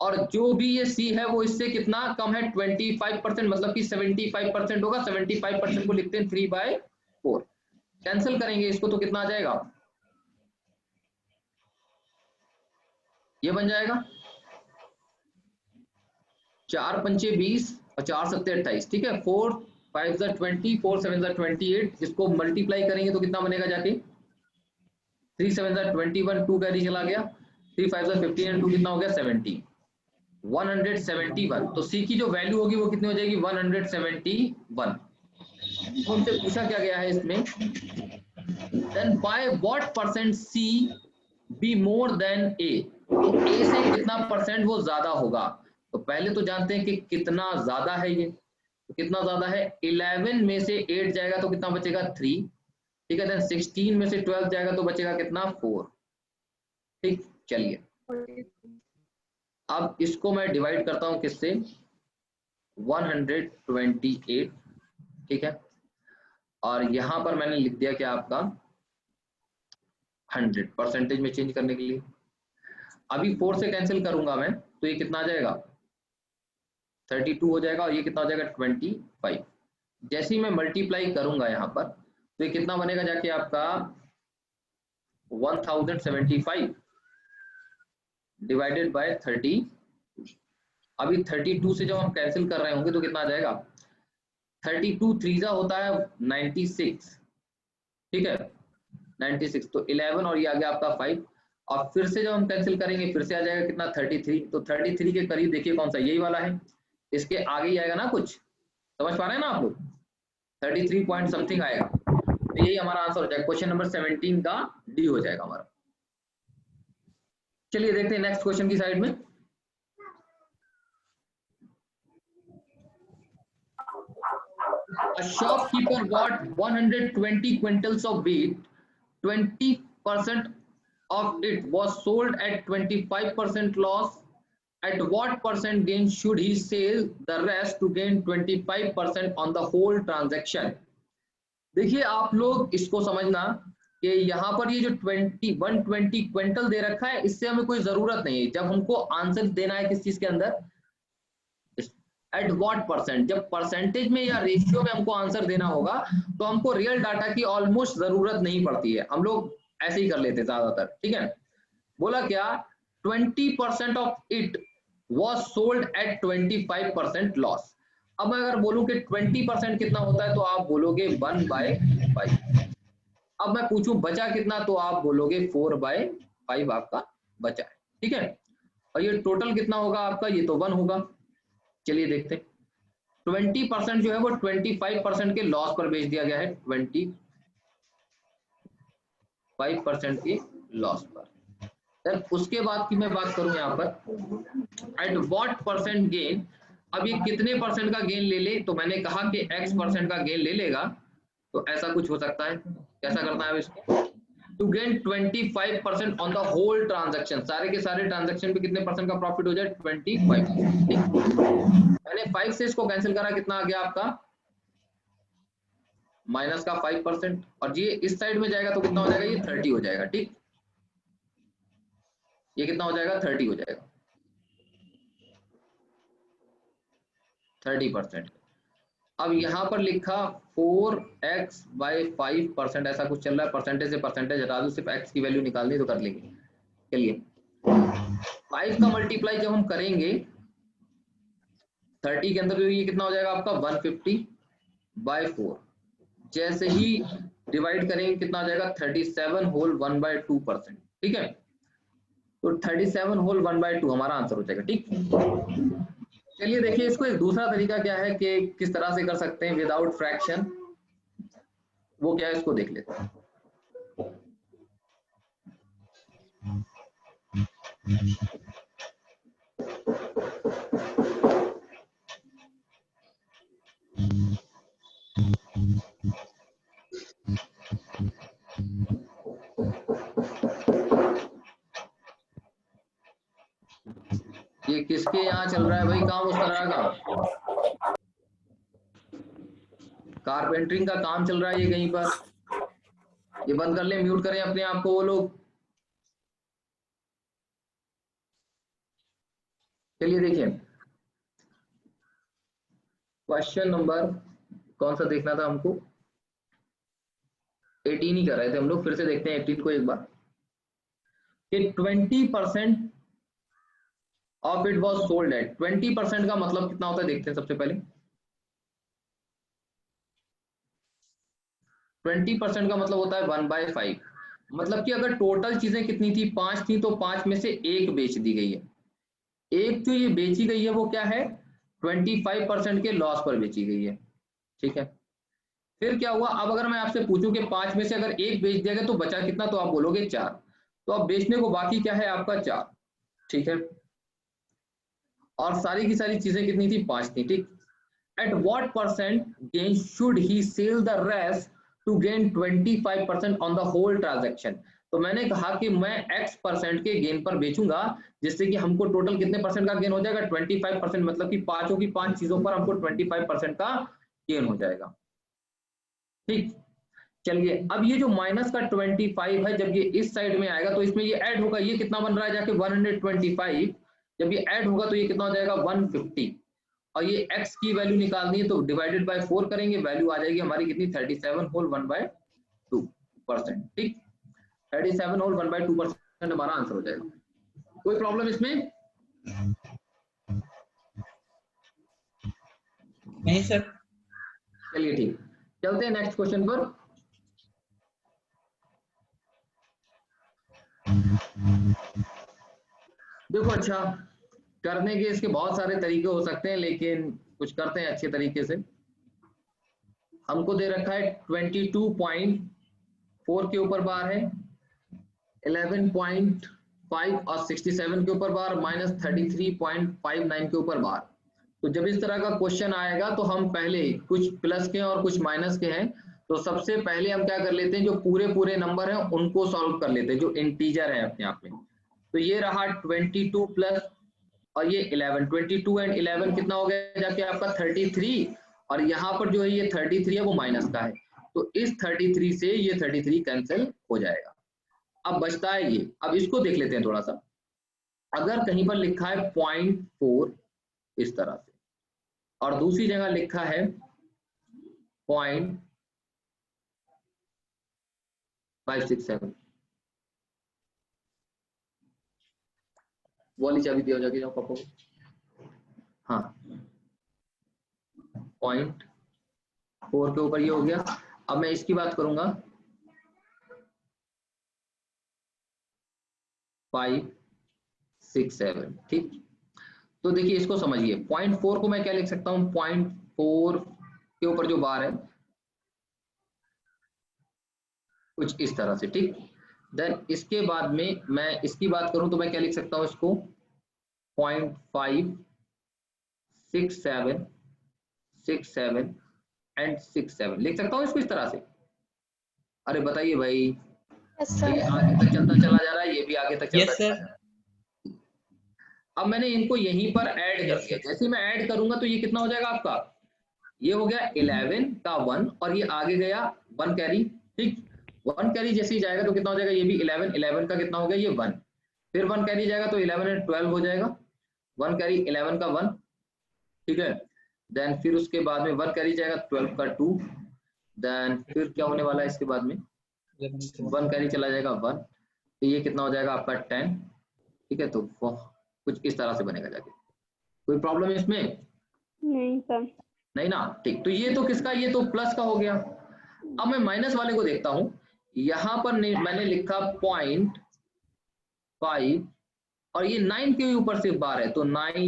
और जो भी ये C है वो इससे कितना कम है 25%, मतलब कि 75% होगा। 75% को लिखते हैं 3/4, कैंसिल करेंगे इसको तो कितना आ जाएगा, ये बन जाएगा 4 पंचे 20 और 4 सत्ते 28, ठीक है। 4 5 20, 4 7 28, इसको मल्टीप्लाई करेंगे तो कितना बनेगा जाके 3 7 21, 2 कैरी चला गया, 3 5 15 एंड 2 कितना हो गया 70, 171। तो C की जो वैल्यू होगी वो कितनी हो जाएगी 171। तो हमसे पूछा क्या गया है इसमें, then by what percent C be more than A, तो A से कितना परसेंट वो ज्यादा होगा। तो पहले तो जानते हैं कि कितना ज्यादा है ये, तो कितना ज्यादा है 11 में से 8 जाएगा तो कितना बचेगा 3, ठीक है। देन 16 में से 12 जाएगा तो बचेगा कितना 4, ठीक। चलिए अब इसको मैं डिवाइड करता हूं किससे 128, ठीक है। और यहां पर मैंने लिख दिया क्या आपका 100 परसेंटेज में चेंज करने के लिए। अभी 4 से कैंसिल करूंगा मैं तो ये कितना आ जाएगा 32 हो जाएगा, और ये कितना हो जाएगा 25। जैसे ही मैं मल्टीप्लाई करूंगा यहाँ पर तो ये कितना बनेगा जाके आपका 1075 डिवाइडेड बाय 30। अभी 32 से जब हम कैंसिल कर रहे होंगे तो कितना आ जाएगा 32 3 होता है 96, ठीक है 96। तो 11 और ये आ गया आपका 5, और फिर से जब हम कैंसिल करेंगे फिर से आ जाएगा कितना 33। तो 33 के करीब देखिए कौन सा, यही वाला है, इसके आगे ही आएगा ना कुछ, समझ पा रहे हैं ना आप लोग, 33 पॉइंट समथिंग आएगा। तो यही हमारा आंसर हो जाएगा, क्वेश्चन नंबर 17 का डी हो जाएगा हमारा। चलिए देखते हैं नेक्स्ट क्वेश्चन की साइड में। A shopkeeper bought 120 quintals of wheat, 20% of it was sold at 25% loss. At what percent gain should he sell the rest to gain 25% on the whole transaction? देखिए आप लोग इसको समझना कि यहाँ पर ये जो 120 क्विंटल दे रखा है इससे हमें कोई जरूरत नहीं है। जब हमको आंसर देना है किस चीज के अंदर, एट व्हाट परसेंट, जब परसेंटेज में या रेशियो में हमको आंसर देना होगा तो हमको रियल डाटा की ऑलमोस्ट जरूरत नहीं पड़ती है, हम लोग ऐसे ही कर लेते हैं ज्यादातर। ठीक है, बोला क्या 20% of it was sold at 25% loss. अब मैं अगर बोलूं कि 20% कितना होता है तो आप बोलोगे 1/5। अब मैं पूछूं बचा कितना तो आप बोलोगे 4/5 आपका बचा है। ठीक है, और ये टोटल कितना होगा आपका, ये तो 1 होगा। चलिए देखते हैं, 20% जो है वो 25% के लॉस पर बेच दिया गया है, 25% के लॉस पर। फिर उसके बाद की मैं बात करूं यहाँ पर एट व्हाट परसेंट गेन, अब ये कितने परसेंट का गेन ले ले, तो मैंने कहा कि x% का गेन ले लेगा, तो ऐसा कुछ हो सकता है। कैसा करना है इसको, to gain 25% on the whole transaction, सारे के सारे ट्रांजैक्शन पे कितने परसेंट का प्रॉफिट हो जाए, 25%। मैंने 5 से इसको कैंसिल करा, कितना आ गया आपका माइनस का 5%, और ये इस साइड में जाएगा तो कितना हो जाएगा, ये 30 हो जाएगा। ठीक, ये कितना हो जाएगा, 30 हो जाएगा, 30%। अब यहाँ पर लिखा 4x/5%, ऐसा कुछ चल रहा है, परसेंटेज से परसेंटेज हटा दो, सिर्फ x की वैल्यू निकालनी तो कर लेंगे। चलिए 5 का मल्टीप्लाई जब हम करेंगे 30 के अंदर तो ये कितना हो जाएगा आपका 150/4, जैसे ही डिवाइड करेंगे कितना आ जाएगा 37 होल 1/2%। ठीक है, तो 37 होल 1/2 हमारा आंसर हो जाएगा। ठीक, चलिए देखिए इसको एक दूसरा तरीका क्या है कि किस तरह से कर सकते हैं विदाउट फ्रैक्शन, वो क्या है इसको देख लेते हैं। ये किसके यहाँ चल रहा है भाई काम उस तरह का, कारपेंटरिंग का काम चल रहा है ये कहीं पर, ये बंद कर ले, म्यूट करें अपने आप को वो लोग। चलिए देखिए क्वेश्चन नंबर कौन सा देखना था हमको, 18 ही कर रहे थे हम लोग, फिर से देखते हैं 18 को एक बार, कि 20% of it was sold at, 20% का मतलब कितना होता है देखते हैं सबसे पहले। 20% का मतलब होता है 1/5, मतलब कि अगर टोटल चीजें कितनी थी 5 थी, तो 5 में से एक बेच दी गई है, एक जो ये बेची गई है वो क्या है 25% के लॉस पर बेची गई है। ठीक है, फिर क्या हुआ, अब अगर मैं आपसे पूछूं कि 5 में से अगर एक बेच दिया गया तो बचा कितना, तो आप बोलोगे 4, तो अब बेचने को बाकी क्या है आपका 4। ठीक है, और सारी की सारी चीजें कितनी थी 5 थी। ठीक, at what percent gain should he sell the rest to gain 25% on the whole transaction, तो मैंने कहा कि मैं x% के गेन पर बेचूंगा, जिससे कि हमको टोटल कितने परसेंट का गेन हो जाएगा 25%, मतलब कि पांचों की 5 चीजों पर हमको 25% का गेन हो जाएगा। ठीक, चलिए अब ये जो माइनस का 25 है, जब ये इस साइड में आएगा तो इसमें ये ऐड होगा, ये कितना बन रहा है जाके 125, जब ये ऐड होगा तो ये कितना हो जाएगा 150, और ये x की वैल्यू निकालनी है तो डिवाइडेड बाय 4 करेंगे, वैल्यू आ जाएगी हमारी कितनी 37 होल 1/2%। ठीक, 37 होल 1/2% हमारा आंसर हो जाएगा। कोई प्रॉब्लम इसमें नहीं सर। चलिए ठीक, चलते हैं नेक्स्ट क्वेश्चन पर। देखो अच्छा, करने के इसके बहुत सारे तरीके हो सकते हैं, लेकिन कुछ करते हैं अच्छे तरीके से। हमको दे रखा है 22.4 के ऊपर बार है, 11.5 और 67 के ऊपर बार, माइनस 33.59 के ऊपर बार। तो जब इस तरह का क्वेश्चन आएगा तो हम पहले कुछ प्लस के और कुछ माइनस के हैं, तो सबसे पहले हम क्या कर लेते हैं, जो पूरे नंबर हैं उनको सॉल्व कर लेते हैं, जो इंटीजर है अपने आप में। तो ये रहा 22 प्लस और ये 11, 22 एंड 11 कितना हो गया जाके आपका 33, और यहाँ पर जो है ये 33 है वो माइनस का है, तो इस 33 से ये 33 कैंसिल हो जाएगा। अब बचता है ये, अब इसको देख लेते हैं थोड़ा सा। अगर कहीं पर लिखा है 0.4 इस तरह से, और दूसरी जगह लिखा है 0.567। वो वाली चाबी दिया जाके जाओ पापा को। हाँ 0.4 के ऊपर ये हो गया। अब मैं इसकी बात करूंगा 567। ठीक, तो देखिए इसको समझिए। 0.4 को मैं क्या लिख सकता हूँ, 0.4 के ऊपर जो बार है कुछ इस तरह से। ठीक, देन इसके बाद में मैं इसकी बात करूं तो मैं क्या लिख सकता हूं इसको 0.567 67 एंड 67 लिख सकता हूं इसको इस तरह से। अरे बताइए भाई, Yes, ये sir. आगे तक चलता चला जा रहा है, ये भी आगे तक चलता Yes, चला जा रहा है। अब मैंने इनको यहीं पर ऐड कर दिया। जैसे मैं ऐड करूंगा तो ये कितना हो जाएगा आपका, ये हो गया 11 का 1 और ये आगे गया 1 कैरी। ठीक, 1 कैरी जैसे ही जाएगा तो कितना हो जाएगा, ये भी 11 11 का कितना हो गया, ये 1। फिर 1 कैरी जाएगा तो 11 एंड 12 हो जाएगा। 1 कैरी 11 का 1। ठीक है, देन फिर उसके बाद में 1 कैरी जाएगा 12 का 2। देन फिर क्या होने वाला है इसके बाद में 1 कैरी चला जाएगा 1, तो ये कितना हो जाएगा आपका 10। ठीक है, तो वो कुछ इस तरह से बनेगा जाके। कोई प्रॉब्लम है इसमें? नहीं सर। नहीं ना। ठीक, तो ये तो किसका, ये तो प्लस का हो गया। अब मैं माइनस वाले को देखता हूं। यहां पर मैंने लिखा 0.5 और ये 9 के ऊपर से बार है तो 9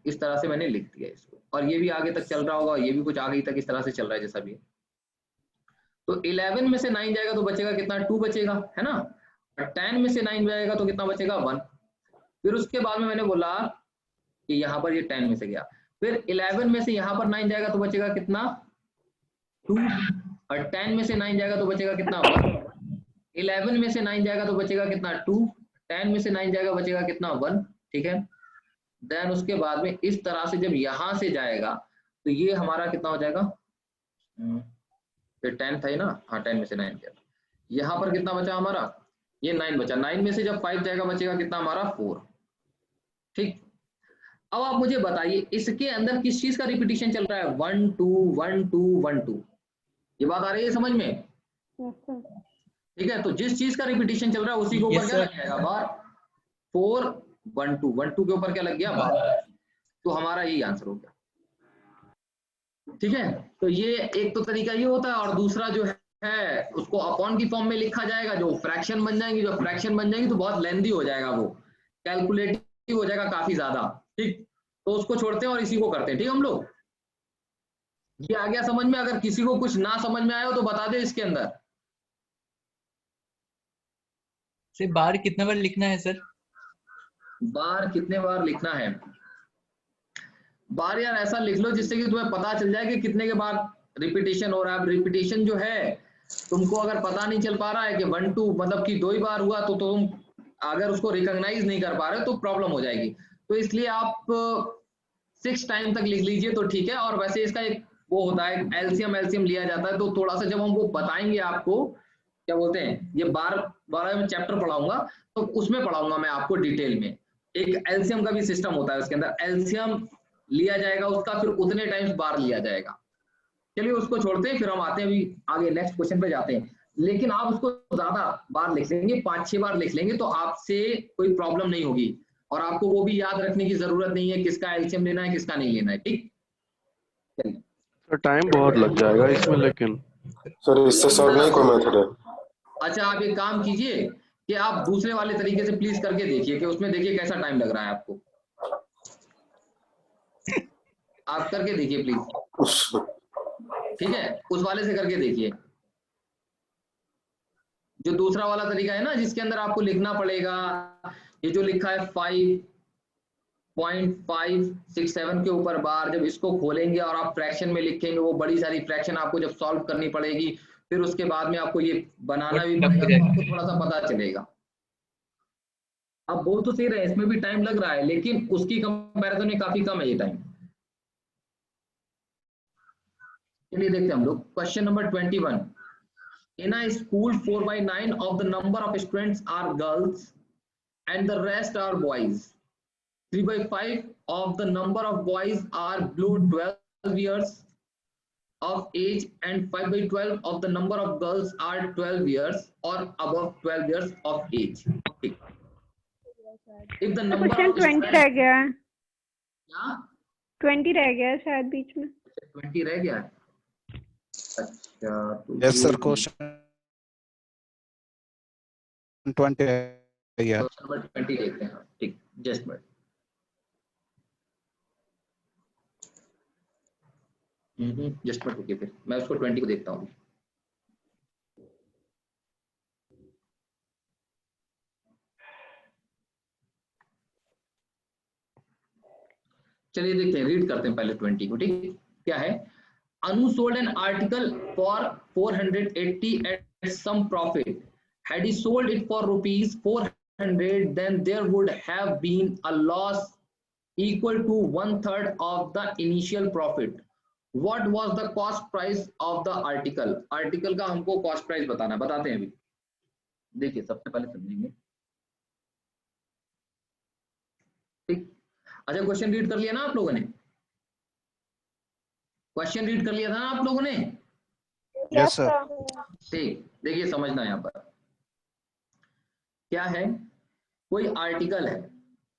इस तरह से मैंने लिख दिया इसको। और ये भी आगे तक चल रहा होगा, ये भी कुछ आगे तक इस तरह से चल रहा है जैसा भी है। तो 11 में से 9 जाएगा तो बचेगा कितना, 2 बचेगा, है ना। और 10 में से 9 जाएगा तो कितना बचेगा, 1। फिर उसके बाद में मैंने बोला कि यहाँ पर ये 10 में से गया। फिर 11 में से यहाँ पर 9 जाएगा तो बचेगा कितना, 2। और 10 में से 9 जाएगा तो बचेगा कितना, 1। 11 में से 9 जाएगा तो बचेगा कितना, 2। 10 में से 9 जाएगा बचेगा कितना, 1। ठीक है, देन उसके बाद में इस तरह से जब यहां से जाएगा तो ये हमारा कितना हो जाएगा, फिर 10 था ही ना, हाँ 10 में से 9 गया। यहाँ पर कितना बचा हमारा, ये 9 बचा। 9 में से जब 5 जाएगा बचेगा कितना हमारा, 4। ठीक, अब आप मुझे बताइए इसके अंदर किस चीज का रिपीटिशन चल रहा है, 1 2 1 2 1 2। ये बात आ रही है समझ में? Yes sir. ठीक है, तो जिस चीज का रिपीटिशन चल रहा है उसी के ऊपर क्या लग जाएगा, बार। 4 1 2 1 2 के ऊपर क्या लग गया, बार। तो हमारा यही आंसर हो गया। ठीक है, तो ये एक तो तरीका ये होता है। और दूसरा जो है उसको अपॉन की फॉर्म में लिखा जाएगा, जो फ्रैक्शन बन जाएंगी, जो फ्रैक्शन बन जाएंगी तो बहुत लेंथी हो जाएगा, वो कैलकुलेटिव हो जाएगा काफी ज्यादा। ठीक, तो उसको छोड़ते हैं और इसी को करते हैं। ठीक, हम लोग ये आ गया समझ में? अगर किसी को कुछ ना समझ में आया हो तो बता दे इसके अंदर। सर बार कितना बार लिखना है सर? बार कितने बार लिखना है, बार यार ऐसा लिख लो जिससे कि तुम्हें पता चल जाए कि कितने के बाद रिपीटिशन हो रहा है। रिपीटिशन जो है तुमको अगर पता नहीं चल पा रहा है कि 1 2 मतलब कि 2 ही बार हुआ तो तुम अगर उसको रिकॉग्नाइज नहीं कर पा रहे तो प्रॉब्लम हो जाएगी। तो इसलिए आप 6 टाइम तक लिख लीजिए तो ठीक है। और वैसे इसका एक वो होता है एलसीएम लिया जाता है, तो थोड़ा सा जब हम वो बताएंगे आपको क्या बोलते हैं, ये बार में चैप्टर पढ़ाऊंगा तो उसमें पढ़ाऊंगा मैं आपको डिटेल में। एक एलसीएम का भी सिस्टम होता है, उसके अंदर एलसीएम लिया जाएगा उसका, फिर उतने टाइम्स बार लिया जाएगा। चलिए उसको छोड़ते हैं, फिर हम आते हैं अभी आगे नेक्स्ट क्वेश्चन पे जाते हैं। लेकिन आप उसको ज्यादा बार लिख लेंगे, 5-6 बार लिख लेंगे तो आपसे कोई प्रॉब्लम नहीं होगी। और आपको वो भी याद रखने की जरूरत नहीं है किसका एलसीएम लेना है किसका नहीं लेना है। ठीक, चलिए सर टाइम बहुत लग जाएगा इसमें, लेकिन सर इससे सॉल्व नहीं कोई मेथड है? अच्छा आप एक काम कीजिए कि आप दूसरे वाले तरीके से प्लीज करके देखिए कि उसमें देखिए कैसा टाइम लग रहा है आपको। आप करके देखिए प्लीज, ठीक है, उस वाले से करके देखिए। जो दूसरा वाला तरीका है ना जिसके अंदर आपको लिखना पड़ेगा, ये जो लिखा है 5.567 के ऊपर बार, जब इसको खोलेंगे और आप फ्रैक्शन में लिखेंगे, वो बड़ी सारी फ्रैक्शन आपको जब सॉल्व करनी पड़ेगी, फिर उसके बाद में आपको ये बनाना भी पड़ेगा तो आपको थोड़ा सा पता चलेगा। अब बोल तो सही रहे, इसमें भी टाइम लग रहा है लेकिन उसकी कंपैरिजन में काफी कम है ये टाइम। चलिए देखते हैं हम लोग question number 21। In a school 4/9 of the number of students are girls and the rest are boys. 3/5 of the number of boys are below 12 years of age and 5/12 of the number of girls are 12 years or above 12 years of age. ठीक. If the number question of 20 रह गया है, क्या 20 रह गया है शायद बीच में। 20 रह गया है। अच्छा तो यस सर, क्वेश्चन 20 है यार। नंबर 20 देखते हैं। ठीक, जस्ट मिनट। जस्ट मिनट रुकिए, फिर मैं उसको 20 को देखता हूँ। चलिए देखते हैं, रीड करते हैं पहले 20 को। ठीक, क्या है? Anu sold an article for 480 at some profit. Had he sold it for rupees 400, then there would have been a loss equal to 1/3 of the initial profit. What was the cost price of the article? Article का हमको cost price बताना है, बताते हैं अभी। देखिए सबसे पहले समझेंगे। ठीक, अच्छा क्वेश्चन रीड कर लिया ना आप लोगों ने? क्वेश्चन रीड कर लिया था ना आप लोगों ने? Yes sir. ठीक, देखिए समझना यहाँ पर क्या है। कोई आर्टिकल है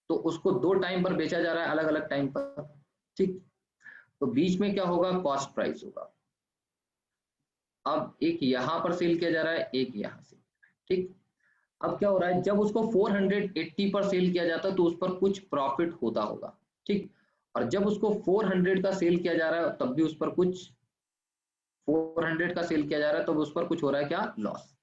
तो उसको 2 टाइम पर बेचा जा रहा है, अलग अलग टाइम पर। ठीक, तो बीच में क्या होगा? कॉस्ट प्राइस होगा। अब एक यहां पर सेल किया जा रहा है, एक यहां से। ठीक, अब क्या हो रहा है? जब उसको 480 पर सेल किया जाता है तो उस पर कुछ प्रॉफिट होता होगा। ठीक, और जब उसको 400 का सेल किया जा रहा है तब भी उस पर कुछ 400 का सेल किया जा रहा है तब उस पर कुछ हो रहा है, क्या? लॉस।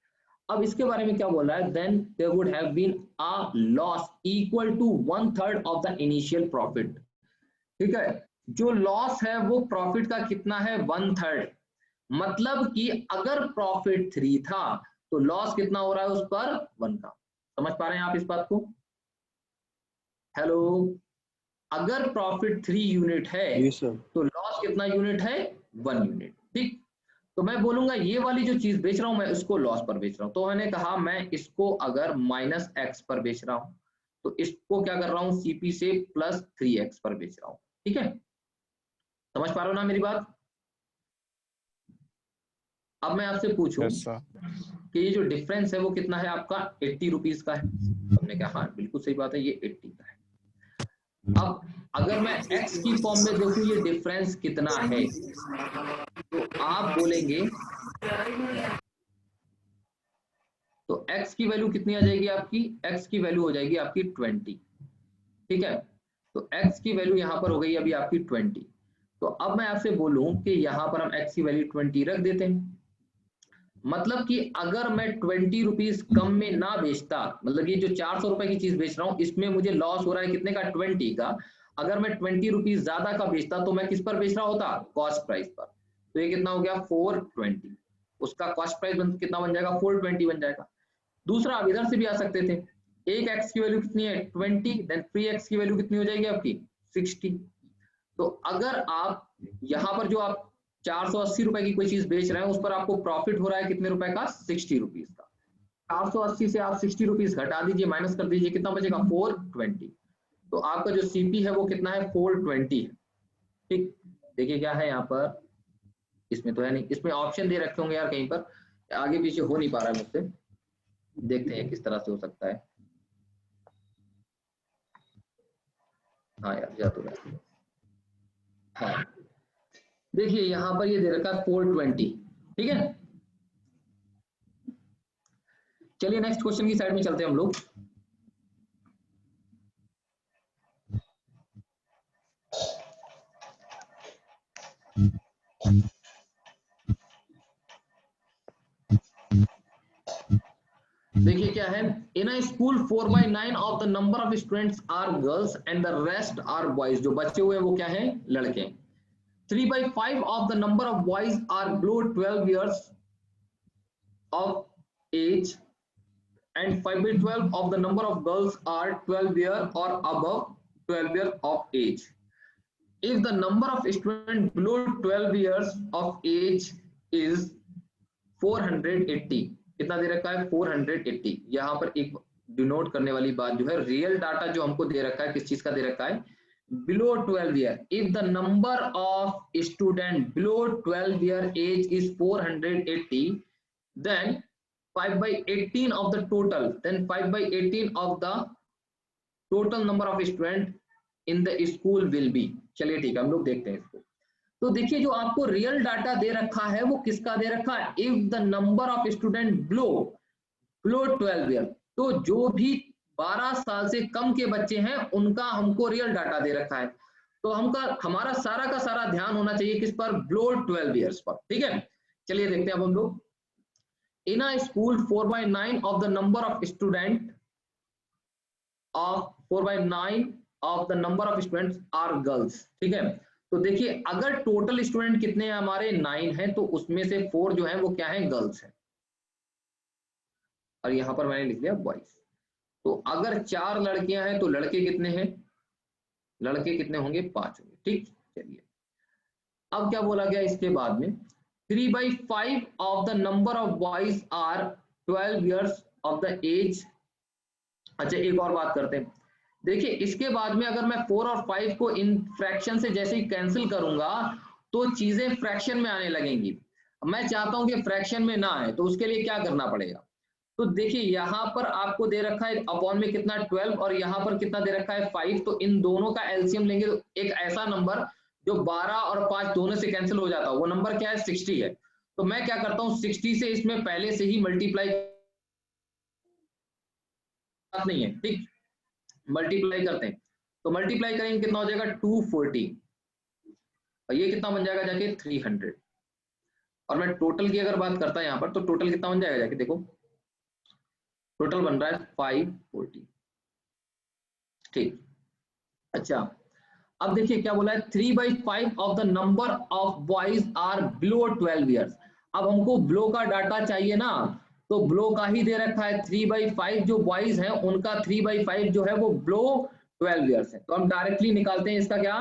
अब इसके बारे में क्या बोल रहा है? Then there would have been a loss equal to 1/3 of the initial profit. ठीक है, जो लॉस है वो प्रॉफिट का कितना है? 1/3। मतलब कि अगर प्रॉफिट 3 था तो लॉस कितना हो रहा है उस पर? 1 का। समझ पा रहे हैं आप इस बात को? हेलो, अगर प्रॉफिट 3 यूनिट है तो लॉस कितना यूनिट है? 1 यूनिट। ठीक, तो मैं बोलूंगा ये वाली जो चीज बेच रहा हूं मैं इसको लॉस पर बेच रहा हूं, तो मैंने कहा मैं इसको अगर -x पर बेच रहा हूं तो इसको क्या कर रहा हूं? CP से +3x पर बेच रहा हूं। ठीक है, समझ पा रहे हो ना मेरी बात? अब मैं आपसे पूछूं यस सर। कि ये जो डिफरेंस है वो कितना है आपका? 80 रुपीज का है। हमने कहा हाँ बिल्कुल सही बात है, ये 80 का है। अब अगर मैं x की फॉर्म में देखूं ये डिफरेंस कितना है तो आप बोलेंगे, तो x की वैल्यू कितनी आ जाएगी आपकी? x की वैल्यू हो जाएगी आपकी 20। ठीक है, तो x की वैल्यू यहां पर हो गई अभी आपकी 20। तो अब मैं आपसे बोलूं कि यहां पर हम x की वैल्यू 20 रख देते हैं। मतलब कि अगर मैं 20 रुपीज कम में ना बेचता, मतलब ये जो 400 रुपए की चीज बेच रहा हूं इसमें मुझे लॉस हो रहा है कितने का? 20 का। अगर मैं 20 रुपीज ज्यादा का बेचता तो मैं किस पर बेच रहा होता? कॉस्ट प्राइस पर। तो ये कितना हो गया? 420। उसका कॉस्ट प्राइस कितना बन जाएगा? 420 बन जाएगा। दूसरा आप इधर से भी आ सकते थे, एक x की वैल्यू कितनी है? 20, देन 3x की वैल्यू कितनी हो जाएगी आपकी? 60। तो अगर आप यहाँ पर जो आप 480 रुपए की कोई चीज बेच रहे हैं उस पर आपको प्रॉफिट हो रहा है कितने रुपए का? 60 रुपीज का। 480 से आप 60 रुपीज घटा दीजिए, माइनस कर दीजिए, कितना बचेगा? 420। तो आपका जो CP है वो कितना है? 420 है। ठीक, देखिए क्या है यहाँ पर, इसमें तो है नहीं, इसमें ऑप्शन दे रखे होंगे यार कहीं पर, आगे पीछे हो नहीं पा रहा है मुझसे। देखते हैं किस तरह से हो सकता है। हाँ यार जा तो रहा। हाँ देखिए यहाँ पर ये दे रखा है 420। ठीक है, चलिए नेक्स्ट क्वेश्चन की साइड में चलते हैं हम लोग। देखिए क्या है, in a school 4/9 of the number of students are girls and the rest are boys. जो बच्चे हुए वो क्या है? लड़के। 3/5 of the number of boys are below 12 years of age and 5/12 of the number of girls are 12 year or above 12 year of age. If the number of students below 12 years of age is 480, कितना दे रखा है? 480। यहाँ पर एक denote करने वाली बात जो है, रियल डाटा जो हमको दे रखा है, किस चीज का दे रखा है, below 12 year, if the number of student below 12 year age is 480, then 5/18 of the total, then 5/18 of the total number of student in the school will be। चलिए ठीक है, हम लोग देखते हैं इसको। तो देखिए जो आपको रियल डाटा दे रखा है वो किसका दे रखा है, if the number of student below 12 year, तो जो भी 12 साल से कम के बच्चे हैं उनका हमको रियल डाटा दे रखा है। तो हमारा सारा का सारा ध्यान होना चाहिए किस पर, बिलो 12 ईयर्स पर। ठीक है, चलिए देखते हैं अब हम लोग। In a school 4/9 of the number of student of 4/9 of the number of students are girls. ठीक है, तो देखिए अगर टोटल स्टूडेंट कितने हैं हमारे 9 हैं, तो उसमें से 4 जो है वो क्या है, गर्ल्स है, और यहां पर मैंने लिख दिया बॉयज। तो अगर 4 लड़कियां हैं तो लड़के कितने हैं, लड़के कितने होंगे, 5 होंगे। ठीक, चलिए अब क्या बोला गया इसके बाद में, 3/5 of the number of boys are 12 years of the age. अच्छा एक और बात करते हैं, देखिए इसके बाद में अगर मैं 4 और 5 को इन फ्रैक्शन से जैसे ही कैंसिल करूंगा तो चीजें फ्रैक्शन में आने लगेंगी। मैं चाहता हूं कि फ्रैक्शन में ना आए, तो उसके लिए क्या करना पड़ेगा, तो देखिए यहाँ पर आपको दे रखा है अपॉन में कितना 12 और यहाँ पर कितना दे रखा है 5, तो इन दोनों का एलसीएम लेंगे तो एक ऐसा नंबर जो 12 और 5 दोनों से कैंसिल हो जाता है, वो नंबर क्या है, 60 है। तो मैं क्या करता हूँ, 60 से इसमें पहले से ही मल्टीप्लाई नहीं है, ठीक, मल्टीप्लाई करते हैं, तो मल्टीप्लाई करेंगे कितना हो जाएगा 240, और ये कितना बन जाएगा जाके 300। और मैं टोटल की अगर बात करता है यहाँ पर, तो टोटल कितना बन जाएगा जाके देखो, टोटल बन रहा है 540। ठीक, अच्छा अब देखिए क्या बोला है, 3/5 of the number of boys are below 12 years. अब हमको बिलो का डाटा चाहिए ना, तो बिलो का ही दे रखा है 3/5, जो बॉयज हैं उनका 3/5 जो है वो बिलो 12 ईयर्स है। तो हम डायरेक्टली निकालते हैं इसका क्या,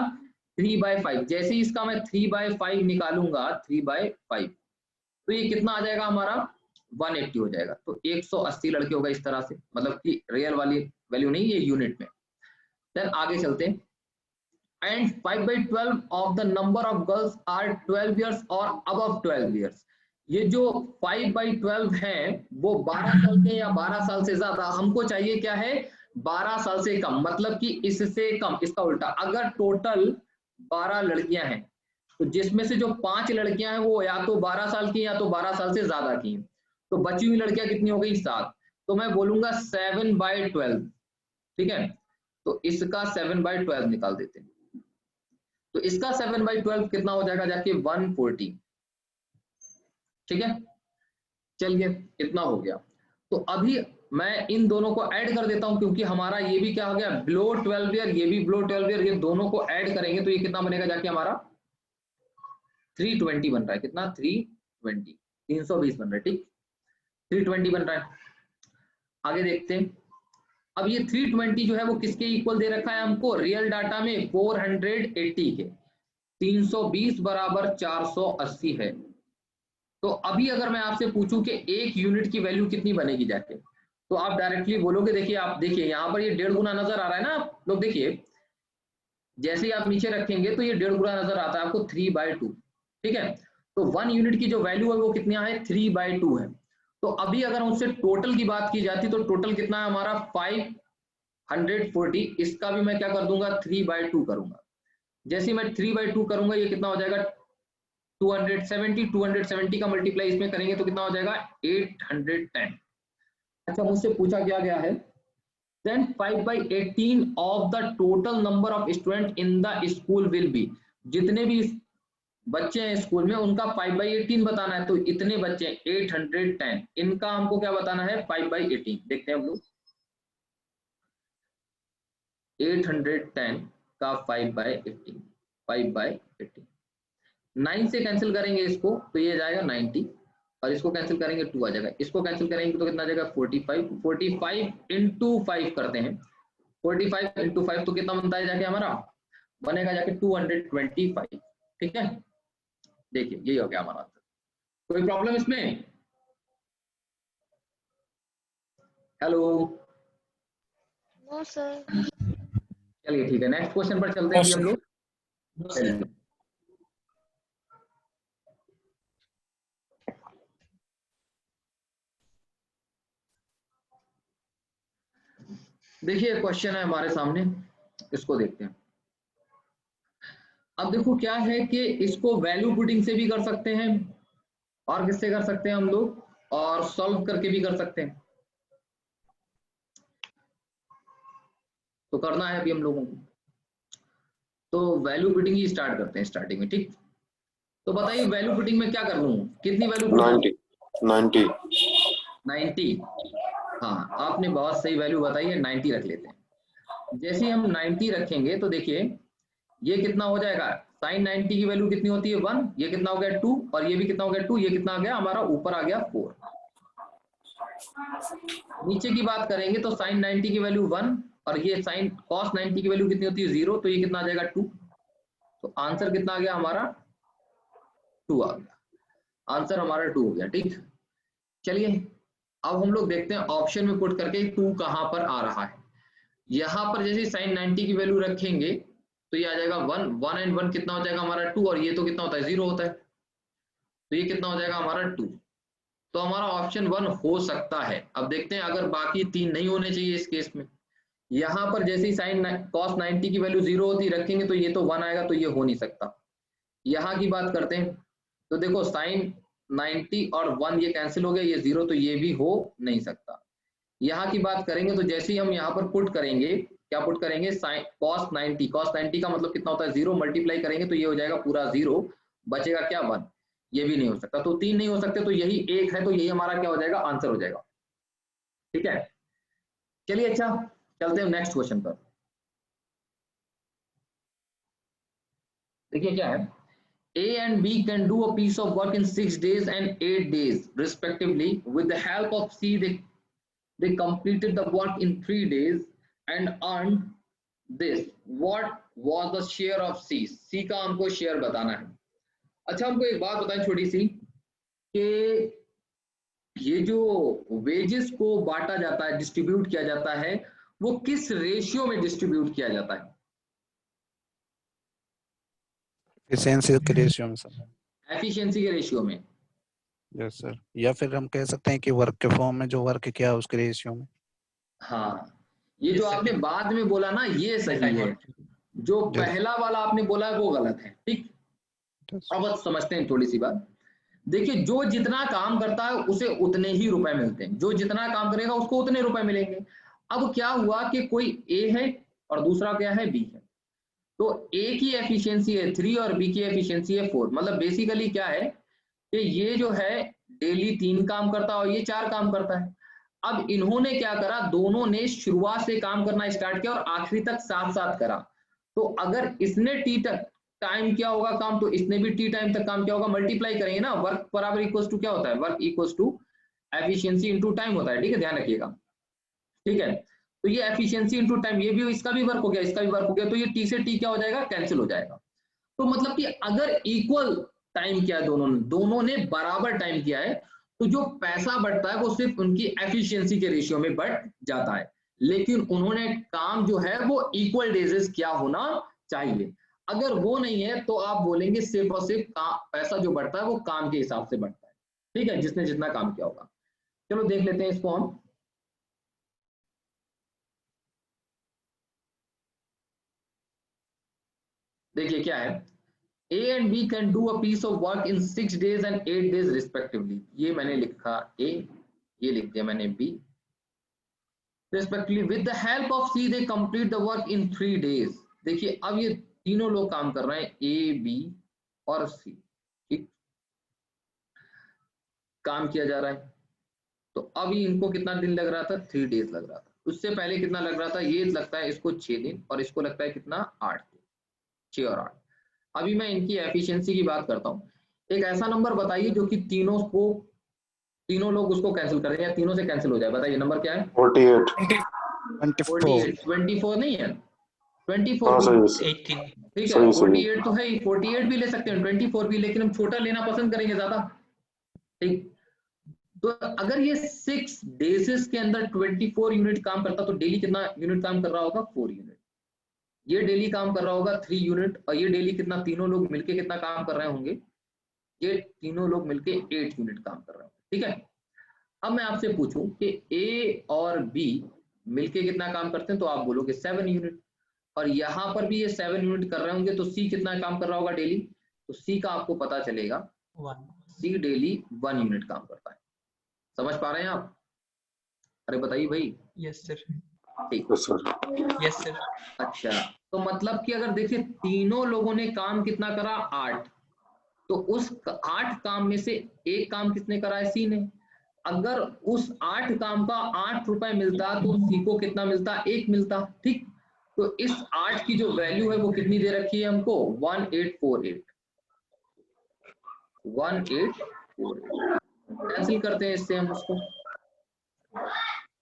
3/5। जैसे ही इसका मैं 3/5 निकालूंगा, 3/5, तो ये कितना आ जाएगा हमारा 180 हो जाएगा। तो 180 लड़के होगा इस तरह से, मतलब कि रियल वाली वैल्यू नहीं, ये यूनिट में। देन आगे चलते हैं, and 5/12 of the number of girls are 12 years और अबव 12 ईयर्स। ये जो 5/12 है वो 12 साल के या 12 साल से ज्यादा, हमको चाहिए क्या है, 12 साल से कम, मतलब कि इससे कम, इसका उल्टा। अगर टोटल 12 लड़कियां हैं तो जिसमें से जो 5 लड़कियां हैं वो या तो 12 साल की या तो 12 साल से ज्यादा की, तो बची हुई लड़कियां कितनी हो गई, 7। तो मैं बोलूंगा 7/12। ठीक है, तो इसका 7/12 निकाल देते हैं, तो इसका 7/12 कितना हो जाएगा जाके 140। ठीक है, चलिए इतना हो गया। तो अभी मैं इन दोनों को ऐड कर देता हूं, क्योंकि हमारा ये भी क्या हो गया, बिलो 12 ईयर, ये भी बिलो 12 ईयर, ये दोनों को ऐड करेंगे तो ये कितना बनेगा जाके हमारा 320 बन रहा है। कितना, 320, 320 बन रहा है। ठीक, 320 बन रहा है। आगे देखते हैं, अब ये 320 जो है वो किसके इक्वल दे रखा है हमको, रियल डाटा में 480 के, 320 बराबर 480 है। तो अभी अगर मैं आपसे पूछूं कि एक यूनिट की वैल्यू कितनी बनेगी जाके, तो आप डायरेक्टली बोलोगे, देखिए आप देखिए यहाँ पर ये 1.5 गुना नजर आ रहा है ना, आप लोग देखिए जैसे ही आप नीचे रखेंगे तो ये 1.5 गुना नजर आता है आपको 3/2। ठीक है, तो 1 यूनिट की जो वैल्यू है वो कितना है, 3/2 है। तो अभी अगर उससे टोटल की बात की जाती तो टोटल कितना है हमारा 540। इसका भी मैं क्या कर दूंगा, 3/2 करूंगा। जैसे मैं 3/2 करूंगा ये कितना हो जाएगा 270। 270 का मल्टीप्लाई इसमें करेंगे तो कितना हो जाएगा 810। अच्छा मुझसे पूछा क्या गया है, then 5/18 of the total number of student in the school will be. जितने भी बच्चे हैं स्कूल में उनका 5/18 बताना है, तो इतने बच्चे 810, इनका हमको क्या बताना है 5/18। देखते हैं हम लोग, 810 का 5/18, 5/18, 9 से कैंसिल करेंगे इसको तो ये जाएगा 90, और इसको कैंसिल करेंगे 2 आ जाएगा, इसको कैंसिल करेंगे तो कितना आ जाएगा 45। 45 इंटू 5 करते हैं, 45 इंटू 5 तो कितना बनता है जाके हमारा, बनेगा जाके 225। ठीक है, देखिए यही हो गया हमारा आंसर। कोई प्रॉब्लम इसमें, हेलो नो सर। चलिए ठीक है, नेक्स्ट क्वेश्चन पर चलते हैं अभी हम लोग। चलिए। देखिए क्वेश्चन है हमारे सामने, इसको देखते हैं। अब देखो क्या है कि इसको वैल्यू पुटिंग से भी कर सकते हैं, और किससे कर सकते हैं हम लोग, और सॉल्व करके भी कर सकते हैं। तो करना है अभी हम लोगों को, तो वैल्यू पुटिंग ही स्टार्ट करते हैं स्टार्टिंग में, ठीक। तो बताइए वैल्यू पुटिंग में क्या कर लूं, कितनी वैल्यू पुट करूं? 90 90। हाँ आपने बहुत सही वैल्यू बताई है, 90 रख लेते हैं। जैसे हम 90 रखेंगे तो देखिए ये कितना हो जाएगा, साइन 90 की वैल्यू कितनी होती है 1, ये कितना हो गया 2, और ये भी कितना हो गया 2, ये कितना आ गया हमारा, ऊपर आ गया 4। नीचे की बात करेंगे तो साइन 90 की वैल्यू 1, और ये साइन कॉस 90 की वैल्यू कितनी होती है 0, तो ये कितना आ जाएगा 2। तो आंसर कितना आ गया हमारा, 2 आ गया, आंसर हमारा 2 हो गया, ठीक। चलिए अब हम लोग देखते हैं ऑप्शन में पुट करके 2 कहां पर आ रहा है। यहां पर जैसे साइन 90 की वैल्यू रखेंगे तो ये आ जाएगा 1, 1 एंड 1 कितना हो जाएगा हमारा 2, और ये तो कितना होता है 0 होता है, तो ये कितना हो जाएगा हमारा 2। तो हमारा ऑप्शन 1 हो सकता है। अब देखते हैं अगर बाकी 3 नहीं होने चाहिए इस केस में। यहाँ पर जैसे ही साइन कॉस 90 की वैल्यू 0 होती रखेंगे तो ये तो 1 आएगा, तो ये हो नहीं सकता। यहाँ की बात करते हैं तो देखो साइन 90 और 1 ये कैंसिल हो गया, ये 0, तो ये भी हो नहीं सकता। यहाँ की बात करेंगे तो जैसे ही हम यहाँ पर पुट करेंगे, क्या पुट करेंगे, साइन कॉस 90, कॉस 90 का मतलब कितना होता है 0, मल्टीप्लाई करेंगे तो ये हो जाएगा पूरा 0, बचेगा क्या 1, ये भी नहीं हो सकता। तो 3 नहीं हो सकते, तो यही एक है, तो यही हमारा क्या हो जाएगा, आंसर हो जाएगा, ठीक है। चलिए अच्छा चलते हैं नेक्स्ट क्वेश्चन पर। देखिए क्या है, A and B can do a piece of work in 6 days and 8 days respectively. With the help of C, they completed the work in 3 days and earned this. What was the share of C? C का हमको share बताना है। अच्छा हमको एक बात बताएं छोटी सी, कि ये जो वेजेस को बांटा जाता है, डिस्ट्रीब्यूट किया जाता है, वो किस रेशियो में डिस्ट्रीब्यूट किया जाता है? एफिशिएंसी के रेशियो में सर। एफिशिएंसी के रेशियो में। यस सर, या फिर हम कह सकते हैं कि वर्क के फॉर्म में जो वर्क किया है उसके रेशियो में। हाँ ये जो आपने बाद में बोला ना ये सही है, जो पहला वाला आपने बोला है वो गलत है, ठीक। अब समझते हैं थोड़ी सी बात। देखिए जो जितना काम करता है उसे उतने ही रुपए मिलते हैं, जो जितना काम करेगा उसको उतने रुपए मिलेंगे। अब क्या हुआ कि कोई ए है और दूसरा क्या है बी है, तो ए की एफिशिएंसी है 3 और बी की एफिशिएंसी है 4। मतलब बेसिकली क्या है कि ये जो है डेली 3 काम करता है और ये 4 काम करता है। अब इन्होंने क्या करा, दोनों ने शुरुआत से काम करना स्टार्ट किया और आखिरी तक साथ साथ करा। तो अगर इसने टी तक टाइम किया होगा काम, तो इसने भी टी टाइम तक काम किया होगा, मल्टीप्लाई करेंगे ना, वर्क बराबर इक्वल्स टू क्या होता है, work equals to efficiency into time होता है, ठीक है, ध्यान रखिएगा, ठीक है। तो ये एफिशिएंसी इनटू टाइम, ये भी इसका भी वर्क हो गया, इसका भी वर्क हो गया, तो ये टी से टी क्या हो जाएगा, कैंसिल हो जाएगा। तो मतलब कि अगर इक्वल टाइम किया है दोनों ने बराबर टाइम किया है, तो जो पैसा बढ़ता है वो सिर्फ उनकी एफिशिएंसी के रेशियो में बढ़ जाता है, लेकिन उन्होंने काम जो है वो इक्वल डेजेस क्या होना चाहिए। अगर वो नहीं है तो आप बोलेंगे सिर्फ और सिर्फ पैसा जो बढ़ता है वो काम के हिसाब से बढ़ता है, ठीक है, जिसने जितना काम किया होगा। चलो देख लेते हैं इसको हम। देखिए क्या है, A and B can do a piece of work in 6 days and 8 days respectively. ये मैंने लिखा A, ये लिख दिया मैंने B respectively. With the help of C, they complete the work in 3 days. देखिए अब ये तीनों लोग काम कर रहे हैं, A, B और C, ठीक, काम किया जा रहा है। तो अभी इनको कितना दिन लग रहा था, 3 डेज लग रहा था। उससे पहले कितना लग रहा था, ये लगता है इसको 6 दिन और इसको लगता है कितना 8 दिन, 6 और 8। अभी मैं इनकी एफिशिएंसी की बात करता हूँ। एक ऐसा नंबर बताइए जो कि तीनों लोग उसको कैंसिल कर रहे हैं या तीनों से कैंसिल हो जाए, बताइए नंबर क्या है। 48 24 नहीं है, 24 ठीक है, 48 तो है, 48 भी ले सकते हैं, 24 भी, लेकिन हम छोटा लेना पसंद करेंगे ज्यादा, ठीक। तो अगर ये 6 डेज के अंदर 24 यूनिट काम करता तो डेली कितना यूनिट काम कर रहा होगा? 4 यूनिट। ये डेली काम कर रहा होगा 3 यूनिट, और ये डेली कितना, तीनों लोग मिलके कितना काम कर रहे होंगे? ये तीनों लोग मिलके 8 यूनिट काम कर रहे होंगे, ठीक है। अब मैं आपसे पूछूं कि ए और बी मिलके कितना काम करते हैं, तो आप बोलोगे 7 यूनिट, और यहाँ पर भी ये 7 यूनिट कर रहे होंगे, तो सी कितना काम कर रहा होगा डेली? तो सी का आपको पता चलेगा, 1। सी डेली 1 यूनिट काम करता है। समझ पा रहे हैं आप? अरे बताइए भाई। Yes sir. ठीक। Yes sir. Yes sir. अच्छा, तो मतलब कि अगर देखिए तीनों लोगों ने काम कितना करा? 8। तो उस 8 काम में से एक काम किसने करा है? सी ने। अगर उस 8 काम का 8 रुपए मिलता तो सी को कितना मिलता? 1 मिलता, ठीक। तो इस 8 की जो वैल्यू है वो कितनी दे रखी है हमको? 1848। 1848 कैंसिल करते हैं इससे हम उसको।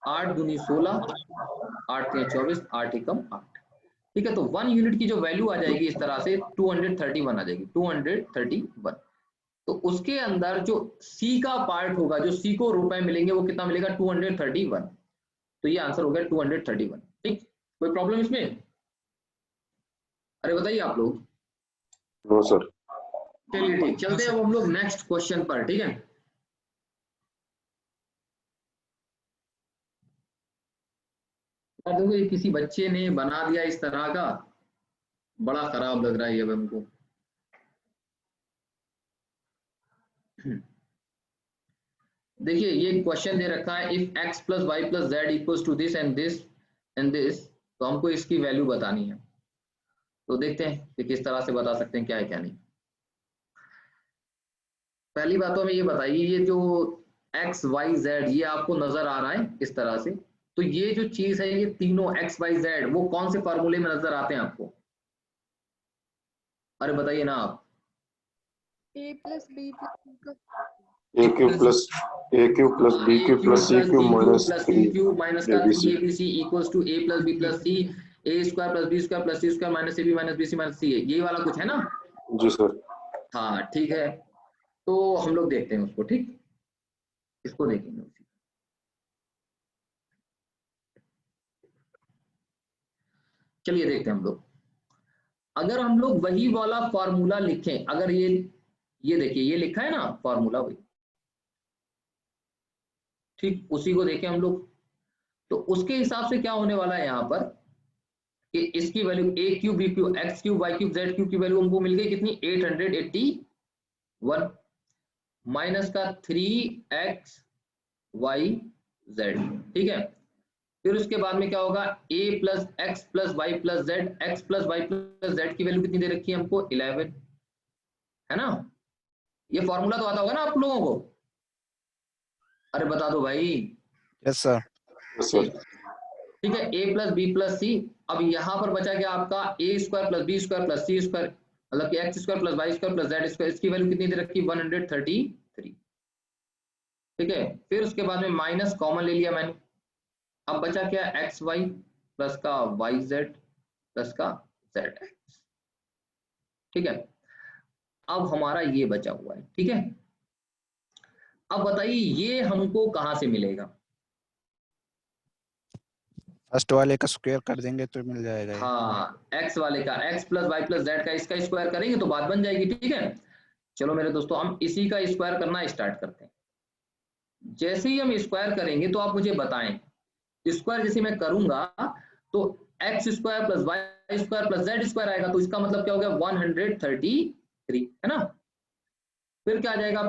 8 दूनी 16, 8 3 24, 8 एकम 8, ठीक है। तो 1 यूनिट की जो वैल्यू आ जाएगी इस तरह से 231 आ जाएगी, 231। तो उसके अंदर जो सी का पार्ट होगा, जो सी को रुपए मिलेंगे, वो कितना मिलेगा? 231। तो ये आंसर हो गया 231, ठीक। कोई प्रॉब्लम इसमें? अरे बताइए आप लोग। No sir. चलिए ठीक, चलते हैं अब हम लोग नेक्स्ट क्वेश्चन पर, ठीक है। देखो ये किसी बच्चे ने बना दिया इस तरह का, बड़ा खराब लग रहा है ये हमको। देखिए ये क्वेश्चन दे रखा है, if x plus Y plus Z equals to this and this and this, तो हमको इसकी वैल्यू बतानी है। तो देखते हैं कि किस तरह से बता सकते हैं क्या है क्या नहीं। पहली बात तो हमें ये बताइए, ये जो x y z ये आपको नजर आ रहा है इस तरह से, तो ये जो चीज है, ये तीनों x y z वो कौन से फॉर्मूले में नजर आते हैं आपको? अरे बताइए ना आप। a plus B plus A cube plus B cube plus C cube minus C cube minus का ABC 3abc equals to a plus B plus C, A square plus B square plus C square minus ab minus bc minus C, ये वाला कुछ है ना? जी sir. हाँ ठीक है, तो हम लोग देखते हैं उसको, ठीक। इसको देखेंगे। चलिए देखते हैं हम लोग। अगर हम लोग वही वाला फॉर्मूला लिखें, अगर ये देखिए ये लिखा है ना फॉर्मूला वही, ठीक, उसी को देखें हम लोग, तो उसके हिसाब से क्या होने वाला है यहाँ पर कि इसकी value a cube B cube X cube Y cube Z cube की वैल्यू हमको मिल गई कितनी? 881 माइनस का 3x y z, ठीक है। फिर उसके बाद में क्या होगा? a plus X plus Y plus Z, X plus Y plus Z की वैल्यू कितनी दे रखी है हमको? 11, है ना? ये फॉर्मूला तो आता होगा ना आप लोगों को? अरे बता दो भाई। Yes sir. Yes sir. ठीक है, a plus B plus C. अब यहाँ पर बचा क्या आपका? A square plus B square plus C square, मतलब कि X square plus Y square plus Z square, इसकी वैल्यू कितनी दे रखी? 133, ठीक है। फिर उसके बाद में माइनस कॉमन ले लिया मैंने, अब बचा क्या? एक्स वाई प्लस का वाई जेड प्लस का जेड एक्स, ठीक है। अब हमारा ये बचा हुआ है, ठीक है। अब बताइए ये हमको कहां से मिलेगा? फर्स्ट वाले का स्क्वायर कर देंगे तो मिल जाएगा ये। हाँ, x वाले का x plus Y plus Z का इसका स्क्वायर करेंगे तो बात बन जाएगी, ठीक है। चलो मेरे दोस्तों हम इसी का स्क्वायर करना स्टार्ट करते हैं। जैसे ही हम स्क्वायर करेंगे तो आप मुझे बताएं, स्क्वायर जैसे मैं करूंगा तो X square plus Y square plus Z square आएगा, तो इसका मतलब क्या हो गया? 133, है ना। फिर क्या आ जाएगा?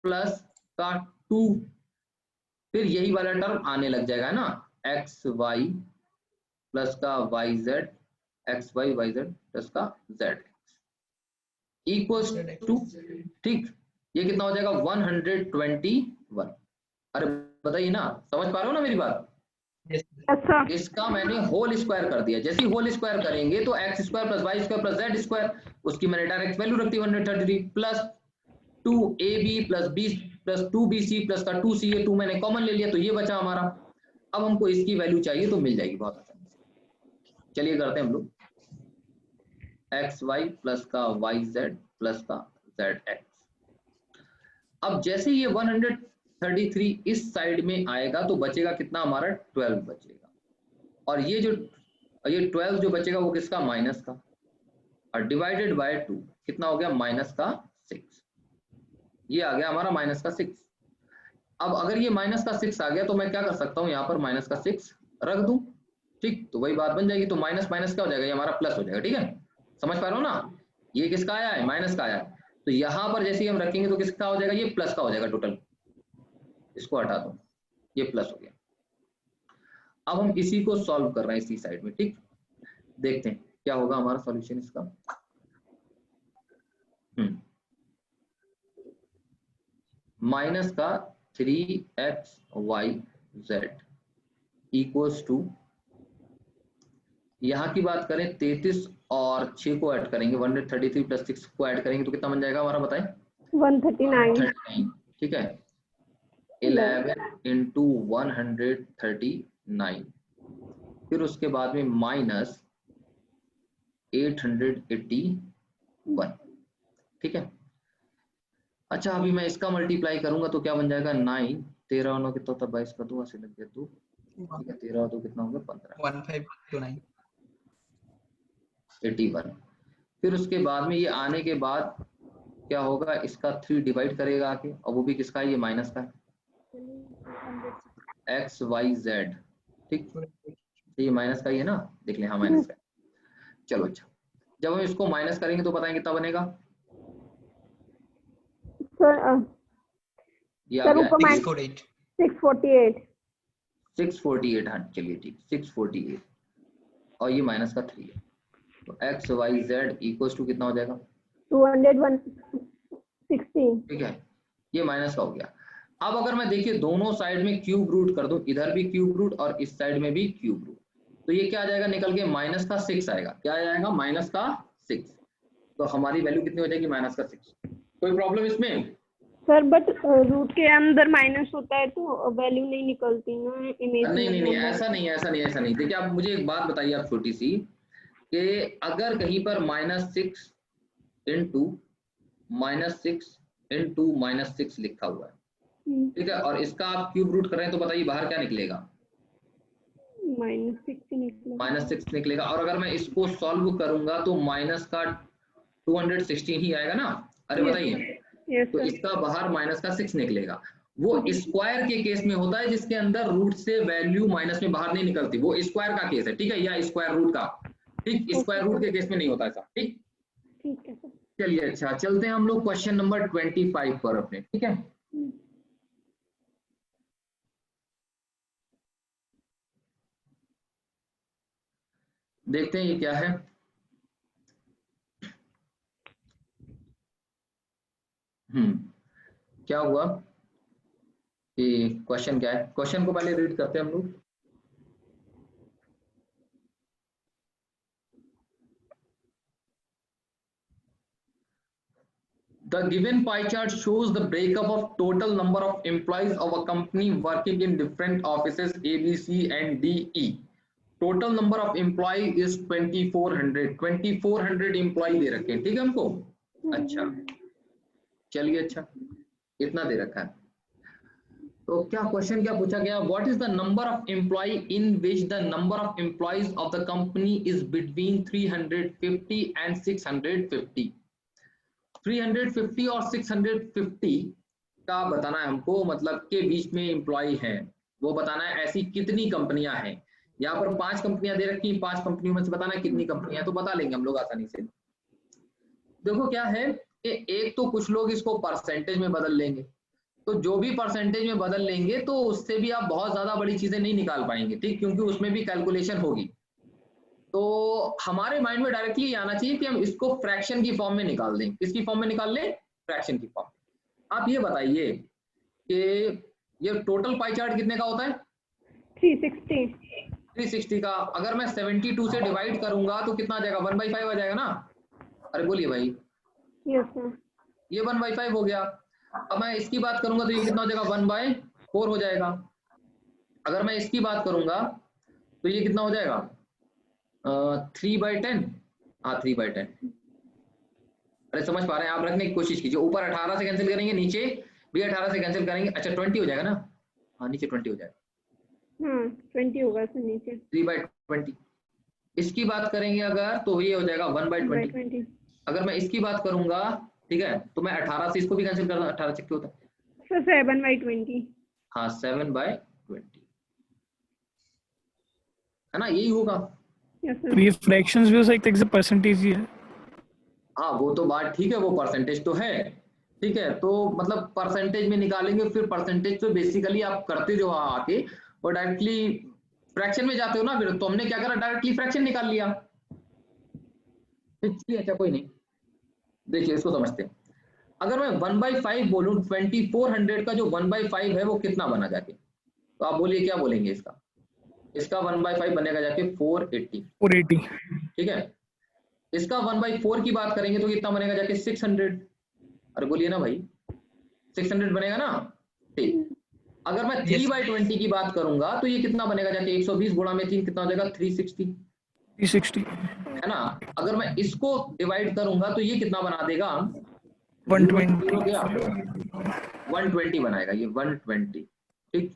प्लस का 2, फिर यही वाला टर्म आने लग जाएगा, है ना, एक्स वाई प्लस का Y Z, X Y Y Z plus का जेड इक्वल्स टू, ठीक, ये कितना हो जाएगा? 121। अरे बताइए ना, समझ पा रहे हो ना मेरी बात? इसका मैंने होल स्क्वायर कर दिया। जैसे ही होल स्क्वायर करेंगे तो X square plus Y square plus Z square, उसकी मैंने डायरेक्ट वैल्यू रख दी 133 plus 2ab plus B plus 2bc plus का 2c, ये 2 मैंने कॉमन ले लिया तो ये बचा हमारा। अब हमको इसकी वैल्यू चाहिए तो मिल जाएगी बहुत आसानी से। चलिए करते हैं हम लोग, एक्स वाई प्लस का वाई जेड प्लस का जेड एक्स। अब जैसे ये 33 इस साइड में आएगा तो बचेगा कितना हमारा 12 बचेगा, और ये 12 जो बचेगा वो किसका, माइनस का, और डिवाइडेड बाय 2 कितना हो गया, माइनस का 6। ये आ गया हमारा माइनस का 6। अब अगर ये माइनस का 6 आ गया तो मैं क्या कर सकता हूँ, यहाँ पर माइनस का 6 रख दूं, ठीक, तो वही बात बन जाएगी। तो माइनस माइनस क्या हो जाएगा, ये हमारा प्लस हो जाएगा। ठीक है, समझ पा रहे हो ना, ये किसका आया है, माइनस का आया है, तो यहाँ पर जैसे ही हम रखेंगे तो किसका हो जाएगा, ये प्लस का हो जाएगा टोटल। इसको हटा दो, ये प्लस हो गया। अब हम इसी को सॉल्व कर रहे हैं इसी साइड में, ठीक, देखते हैं क्या होगा हमारा सॉल्यूशन इसका। माइनस का 3xyz इक्वल्स टू, यहाँ की बात करें 33 और 6 को ऐड करेंगे, 133 प्लस 6 को ऐड करेंगे तो कितना बन जाएगा हमारा, बताएं, 139। ठीक है, 11 इंटू 139, फिर उसके बाद में माइनस 881, ठीक है। अच्छा, अभी मैं इसका मल्टीप्लाई करूंगा तो क्या बन जाएगा, 9, 13 और 9 कितना होता है, 22 का 2 ऐसे लग गया 2, ठीक है, 13 और 2 कितना होगा, 15, 1529, 81। फिर उसके बाद में ये आने के बाद क्या होगा, इसका 3 डिवाइड करेगा आके, और वो भी किसका है, ये माइनस का है, XYZ, ठीक, ये माइनस का ही है ना, देख लें, हाँ माइनस का है। चलो अच्छा, जब हम इसको माइनस करेंगे तो बताएं कितना बनेगा, ये आ गया 648, 648। 648, हाँ चलिए ठीक, 648, और ये माइनस का 3 है, तो XYZ इक्वल्स टू कितना हो जाएगा, 216। ठीक है, ये माइनस का हो गया। अब अगर मैं देखिए दोनों साइड में क्यूब रूट कर दूं, इधर भी क्यूब रूट और इस साइड में भी क्यूब रूट, तो ये क्या आ जाएगा निकल के, माइनस का 6 आएगा, क्या आ जाएगा, माइनस का 6, तो हमारी वैल्यू कितनी हो जाएगी, माइनस का 6। कोई प्रॉब्लम इसमें सर बट रूट के अंदर माइनस होता है तो वैल्यू नहीं निकलती ना, इमेज नहीं, ऐसा नहीं। देखिए आप मुझे एक बात बताइए आप छोटी सी, कि अगर कहीं पर -6 इंटू -6 लिखा हुआ है, ठीक है, और इसका आप क्यूब रूट कर रहे हैं, तो बताइए बाहर क्या निकलेगा, -6 निकलेगा। और अगर मैं इसको सॉल्व करूंगा तो माइनस का 216 ही आएगा ना, अरे बताइए, तो इसका बाहर माइनस का 6 निकलेगा। वो स्क्वायर के केस में होता है जिसके अंदर रूट से वैल्यू माइनस में बाहर नहीं निकलती, वो स्क्वायर का केस है, ठीक है, या स्क्वायर रूट का, ठीक, स्क्वायर रूट के केस में नहीं होता ऐसा, ठीक ठीक है सर। चलिए अच्छा, चलते हैं हम लोग क्वेश्चन नंबर 25 पर अपने, ठीक है। देखते हैं ये क्या है। क्या हुआ, ये क्वेश्चन क्या है, क्वेश्चन को पहले रीड करते हैं हम लोग। The given pie chart shows the breakup of total number of employees of a company working in different offices A, B, C and D, E. Total number of employee is 2400 employee दे रखे हैं, ठीक है हमको। अच्छा चलिए, अच्छा इतना दे रखा है, तो क्या क्वेश्चन क्या पूछा गया, what is the number of employ in which the number of employees of the company is between 350 and 650। 350 और 650 का बताना है हमको, मतलब के बीच में एम्प्लॉय हैं, वो बताना है। ऐसी कितनी कंपनियां हैं, यहाँ पर 5 कंपनियां दे रखी, 5 कंपनियों में से बताना है कितनी कंपनियां, तो बता लेंगे हम लोग आसानी से। देखो क्या है कि एक तो कुछ लोग इसको परसेंटेज में बदल लेंगे, तो जो भी परसेंटेज में बदल लेंगे तो उससे भी आप बहुत ज्यादा बड़ी चीजें नहीं निकाल पाएंगे, ठीक, क्योंकि उसमें भी कैलकुलेशन होगी। तो हमारे माइंड में डायरेक्टली ये आना चाहिए कि हम इसको फ्रैक्शन की फॉर्म में निकाल दें। किसकी फॉर्म में निकाल लें, फ्रैक्शन की फॉर्म। आप ये बताइए कि ये टोटल पाई चार्ट कितने का होता है, 360 का। अगर मैं 72 से डिवाइड करूंगा तो कितना आ जाएगा, 1/5 आ जाएगा ना। अरे बोलिए भाई, यस सर, ये 1/5 हो गया। अब मैं इसकी बात करूंगा तो ये कितना हो जाएगा, 1/4 हो जाएगा। अगर मैं इसकी बात करूंगा तो ये कितना हो जाएगा, 3/10, हाँ 3/10। अरे समझ पा रहे हैं आप, रखने की कोशिश कीजिए, ऊपर 18 से कैंसिल करेंगे, नीचे भी 18 से कैंसिल करेंगे, अच्छा 20 हो जाएगा ना, हाँ नीचे 20 हो जाएगा, हाँ 20 होगा सर नीचे 3/20। इसकी बात करेंगे अगर तो ये हो जाएगा 1/20। 20। अगर मैं इसकी बात करूंगा, ठीक है, तो मैं 18 से इसको भी कैंसिल कर दूं, 18 से क्या होता है, सर 7/20। हाँ 7/20 है ना, यही होगा। यस तो सर। ये फ्रैक्शंस भी हो सकते हैं, परसेंटेज ही है। हाँ वो तो बात ठीक है, वो परसेंटेज तो है, ठीक है, तो मतलब परसेंटेज में निकालेंगे, फिर परसेंटेज तो बेसिकली आप करते जो आके और डायरेक्टली फ्रैक्शन में जाते हो ना, फिर तो हमने क्या करा, डायरेक्टली फ्रैक्शन निकाल लिया। चलिए अच्छा कोई नहीं, देखिए इसको समझते हैं। अगर मैं 1/5 बोलूं, 2400 का जो 1/5 है वो कितना बना जाके, तो आप बोलिए क्या बोलेंगे इसका, इसका 1/5 बनेगा जाके 480, 480। ठीक है। इसका 1/4 की बात करेंगे तो कितना बनेगा जाके 600, अरे बोलिए ना भाई 600 बनेगा ना, ठीक। अगर मैं 3/20 की बात करूंगा तो ये कितना बनेगा जाके 120 गुणा में 3 कितना हो जाएगा 360 है ना। अगर मैं इसको डिवाइड करूंगा तो ये कितना बना देगा 120 बनाएगा ये 120, ठीक।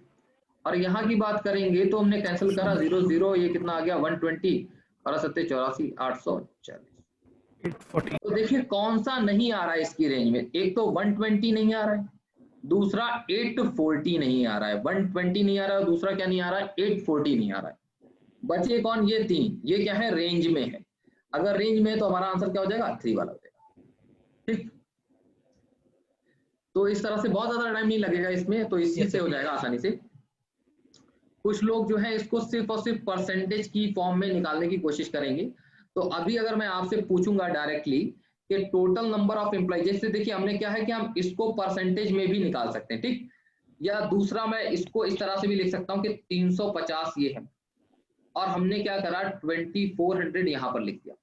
और यहाँ की बात करेंगे तो हमने कैंसिल करा 0 0, ये कितना आ गया 120 और 7 84 840। तो देखिए कौन सा नहीं आ रहा है इसकी रेंज में, एक तो 120 नहीं आ रहा है, दूसरा 840 नहीं आ रहा है, 120 नहीं आ रहा है, दूसरा क्या नहीं आ रहा है 840 नहीं आ रहा है। बचे कौन, ये 3, ये क्या है रेंज में है। अगर रेंज में है तो हमारा आंसर क्या हो जाएगा 3 वाला हो जाएगा, ठीक। तो इस तरह से बहुत ज्यादा टाइम नहीं लगेगा इसमें, तो इसी से हो जाएगा आसानी से। कुछ लोग जो है इसको सिर्फ और सिर्फ परसेंटेज की फॉर्म में निकालने की कोशिश करेंगे। तो अभी अगर मैं आपसे पूछूंगा डायरेक्टली कि टोटल नंबर ऑफ एम्प्लॉय, जैसे देखिए हमने क्या है कि हम इसको परसेंटेज में भी निकाल सकते हैं, ठीक। या दूसरा मैं इसको इस तरह से भी लिख सकता हूँ कि 350 ये है और हमने क्या करा 2400 यहाँ पर लिख दिया।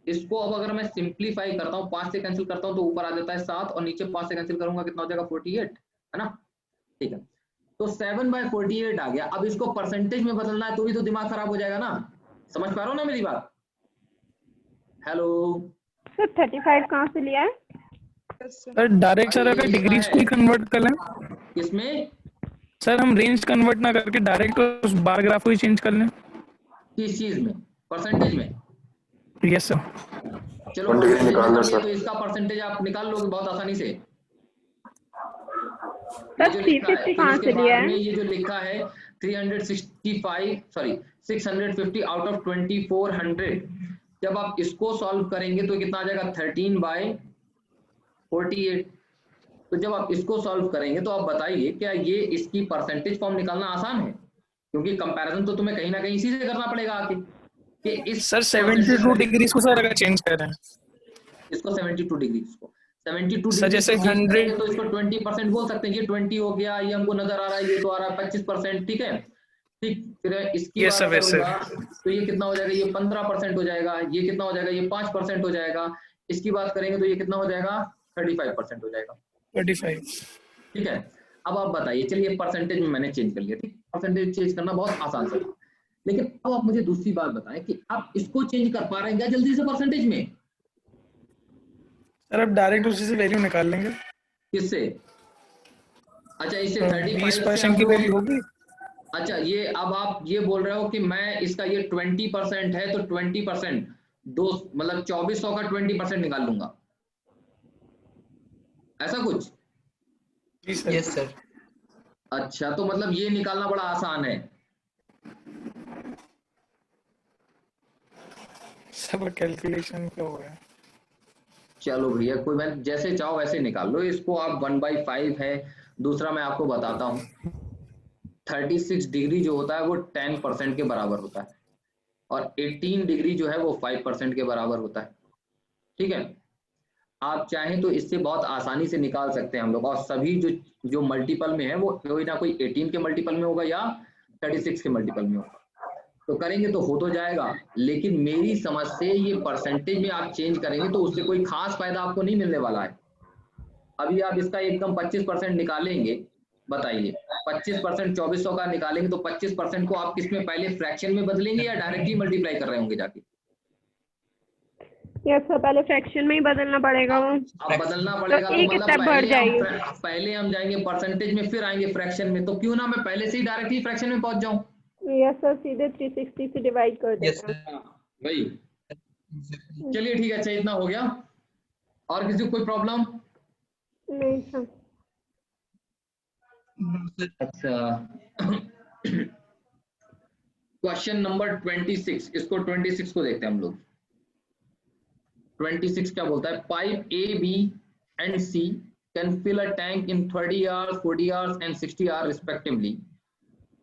इसको अब अगर मैं सिंप्लीफाई करता हूँ, 5 से कैंसिल करता हूँ तो ऊपर आ जाता है 7 और नीचे 5 से कैंसिल करूंगा कितना हो जाएगा 48 है ना, ठीक है। तो 7/48 आ गया। अब इसको परसेंटेज में बदलना है तो भी तो दिमाग खराब हो जाएगा ना, समझ पा रहे हो ना मेरी बात। हेलो सर 35 कहाँ से लिया है? सर डायरेक्ट सर अगर डिग्रीज को ही कन्वर्ट कर लें, किसमें सर हम रेंज कन्वर्ट ना करके डायरेक्ट उस बार ग्राफ को ही चेंज कर लें। किस चीज में, परसेंटेज में? Yes sir. चलो परसेंटेज निकालना सर, तो इसका परसेंटेज आप निकाल लोगे बहुत आसानी से। सर 350 कहाँ से लिया है? ये जो लिखा है 650 आउट ऑफ 2400, जब आप इसको सॉल्व करेंगे तो कितना आ जाएगा 13/48। तो जब आप इसको सॉल्व करेंगे तो आप बताइए क्या ये इसकी परसेंटेज फॉर्म निकालना आसान है, क्योंकि कंपैरिजन तो तुम्हें कहीं ना कहीं इसी से करना पड़ेगा आके कि इस सर 72 डिग्री को सर अगर चेंज करें, इसको 72 डिग्री, इसको 72 सर जैसे 100 तो इसको 20% बोल सकते हैं, ये 20 हो गया, ये हमको नजर आ रहा है, ये तो आ रहा है 25%, ठीक है, ठीक। फिर इसकी बात करूंगा तो ये कितना हो जाएगा, ये 15% हो जाएगा, ये कितना हो जाएगा, ये 5% हो जाएगा। इसकी बात करेंगे तो ये कितना हो जाएगा 35% हो जाएगा, 35, ठीक है। अब आप बताइए, चलिए परसेंटेज में मैंने चेंज कर लिया, ठीक। परसेंटेज चेंज करना बहुत आसान सा, लेकिन अब आप मुझे दूसरी बात बताएं कि आप इसको चेंज कर पा रहे हैं क्या जल्दी से परसेंटेज में? सर अब डायरेक्ट उसी से वैल्यू निकाल लेंगे। किससे? अच्छा इससे 20% की वैल्यू होगी। अच्छा ये अब आप ये बोल रहे हो कि मैं इसका ये 20% है तो 20% दो मतलब 2400 का 20% निकाल लूंगा, ऐसा कुछ? Yes sir. अच्छा तो मतलब ये निकालना बड़ा आसान है। सब कैलकुलेशन क्या हो गया। चलो भैया कोई बात, जैसे चाहो वैसे निकाल लो इसको आप। 1/5 है। दूसरा मैं आपको बताता हूँ 36 डिग्री जो होता है वो 10% के बराबर होता है और 18 डिग्री जो है वो 5% के बराबर होता है, ठीक है। आप चाहें तो इससे बहुत आसानी से निकाल सकते हैं हम लोग, और सभी जो मल्टीपल में है वो कोई ना कोई 18 के मल्टीपल में होगा या 36 के मल्टीपल में होगा, तो करेंगे तो हो तो जाएगा। लेकिन मेरी समझ से ये परसेंटेज में आप चेंज करेंगे तो उससे कोई खास फायदा आपको नहीं मिलने वाला है। अभी आप इसका एकदम 25% निकालेंगे, बताइए 25% 2400 का निकालेंगे तो 25% को आप किसमें पहले फ्रैक्शन में बदलेंगे या डायरेक्टली मल्टीप्लाई कर रहे होंगे जाके? यस सर, पहले फ्रैक्शन में ही बदलना पड़ेगा वो। अब बदलना पड़ेगा, तो तो एक मतलब स्टेप बढ़ जाएगी। पहले हम जाएंगे परसेंटेज में, फिर आएंगे फ्रैक्शन में, तो क्यों ना मैं पहले से ही डायरेक्टली फ्रैक्शन में पहुंच जाऊं। यस सर, सीधे 360 से डिवाइड कर Yes, देना। sir. भाई चलिए ठीक है, अच्छा इतना हो गया। और किसी को कोई प्रॉब्लम? नहीं सर। No, sir. अच्छा क्वेश्चन नंबर 26, इसको 26 को देखते हैं हम लोग। 26 क्या बोलता है? Pipe A B and C can fill a tank in 30 hours, 40 hours and 60 hours respectively.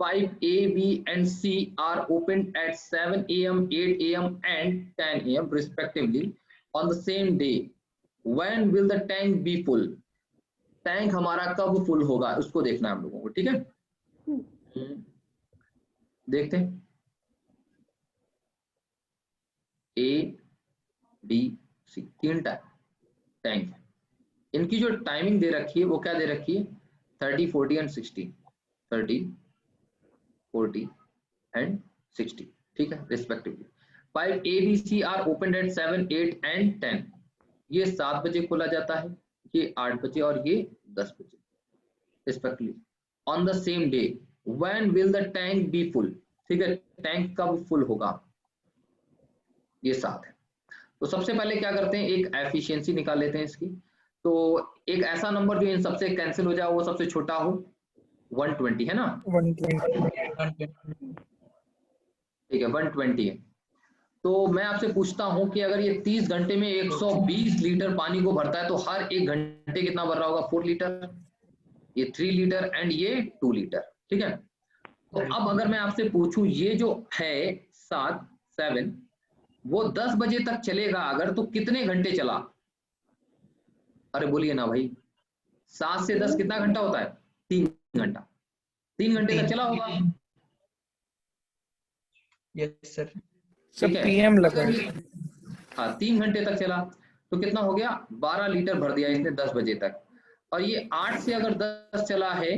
Pipe A, B and C are opened at 7 a.m., 8 a.m. and 10 a.m. respectively on the same day. When will the tank be full? Tank हमारा कब full होगा उसको देखना है हम लोगों को, ठीक है। देखते हैं ए बी सी, तीन टैंक है। इनकी जो टाइमिंग दे रखी है वो क्या दे रखी है? 30, 40 एंड 60, 30, 40 एंड 60, ठीक है, respectively. Pipe A B C are open at 7, 8 and 10। ये 7 बजे खोला जाता है, ये 8 बजे और ये 10 बजे respectively on the same day. When will the tank be full? ठीक है, टैंक कब फुल होगा? ये 7 है। तो सबसे पहले क्या करते हैं, एक एफिशिएंसी निकाल लेते हैं इसकी। तो एक ऐसा नंबर जो इन सबसे कैंसिल हो जाए वो सबसे छोटा हो, 120 है ना? 120। ठीक है, 120 है। तो मैं आपसे पूछता हूं कि अगर ये 30 घंटे में 120 लीटर पानी को भरता है तो हर 1 घंटे कितना भर रहा होगा? 4 लीटर, ये 3 लीटर एंड ये 2 लीटर, ठीक है। तो अब अगर मैं आपसे पूछूं ये जो है 7 वो 10 बजे तक चलेगा अगर, तो कितने घंटे चला? अरे बोलिए ना भाई, 7 से 10 कितना घंटा होता है? 3 घंटा। 3 घंटे तक चला होगा। Yes, sir. सब ठीक है, पीएम लगा है। हाँ 3 घंटे तक चला तो कितना हो गया? 12 लीटर भर दिया इसने 10 बजे तक। और ये 8 से अगर 10 चला है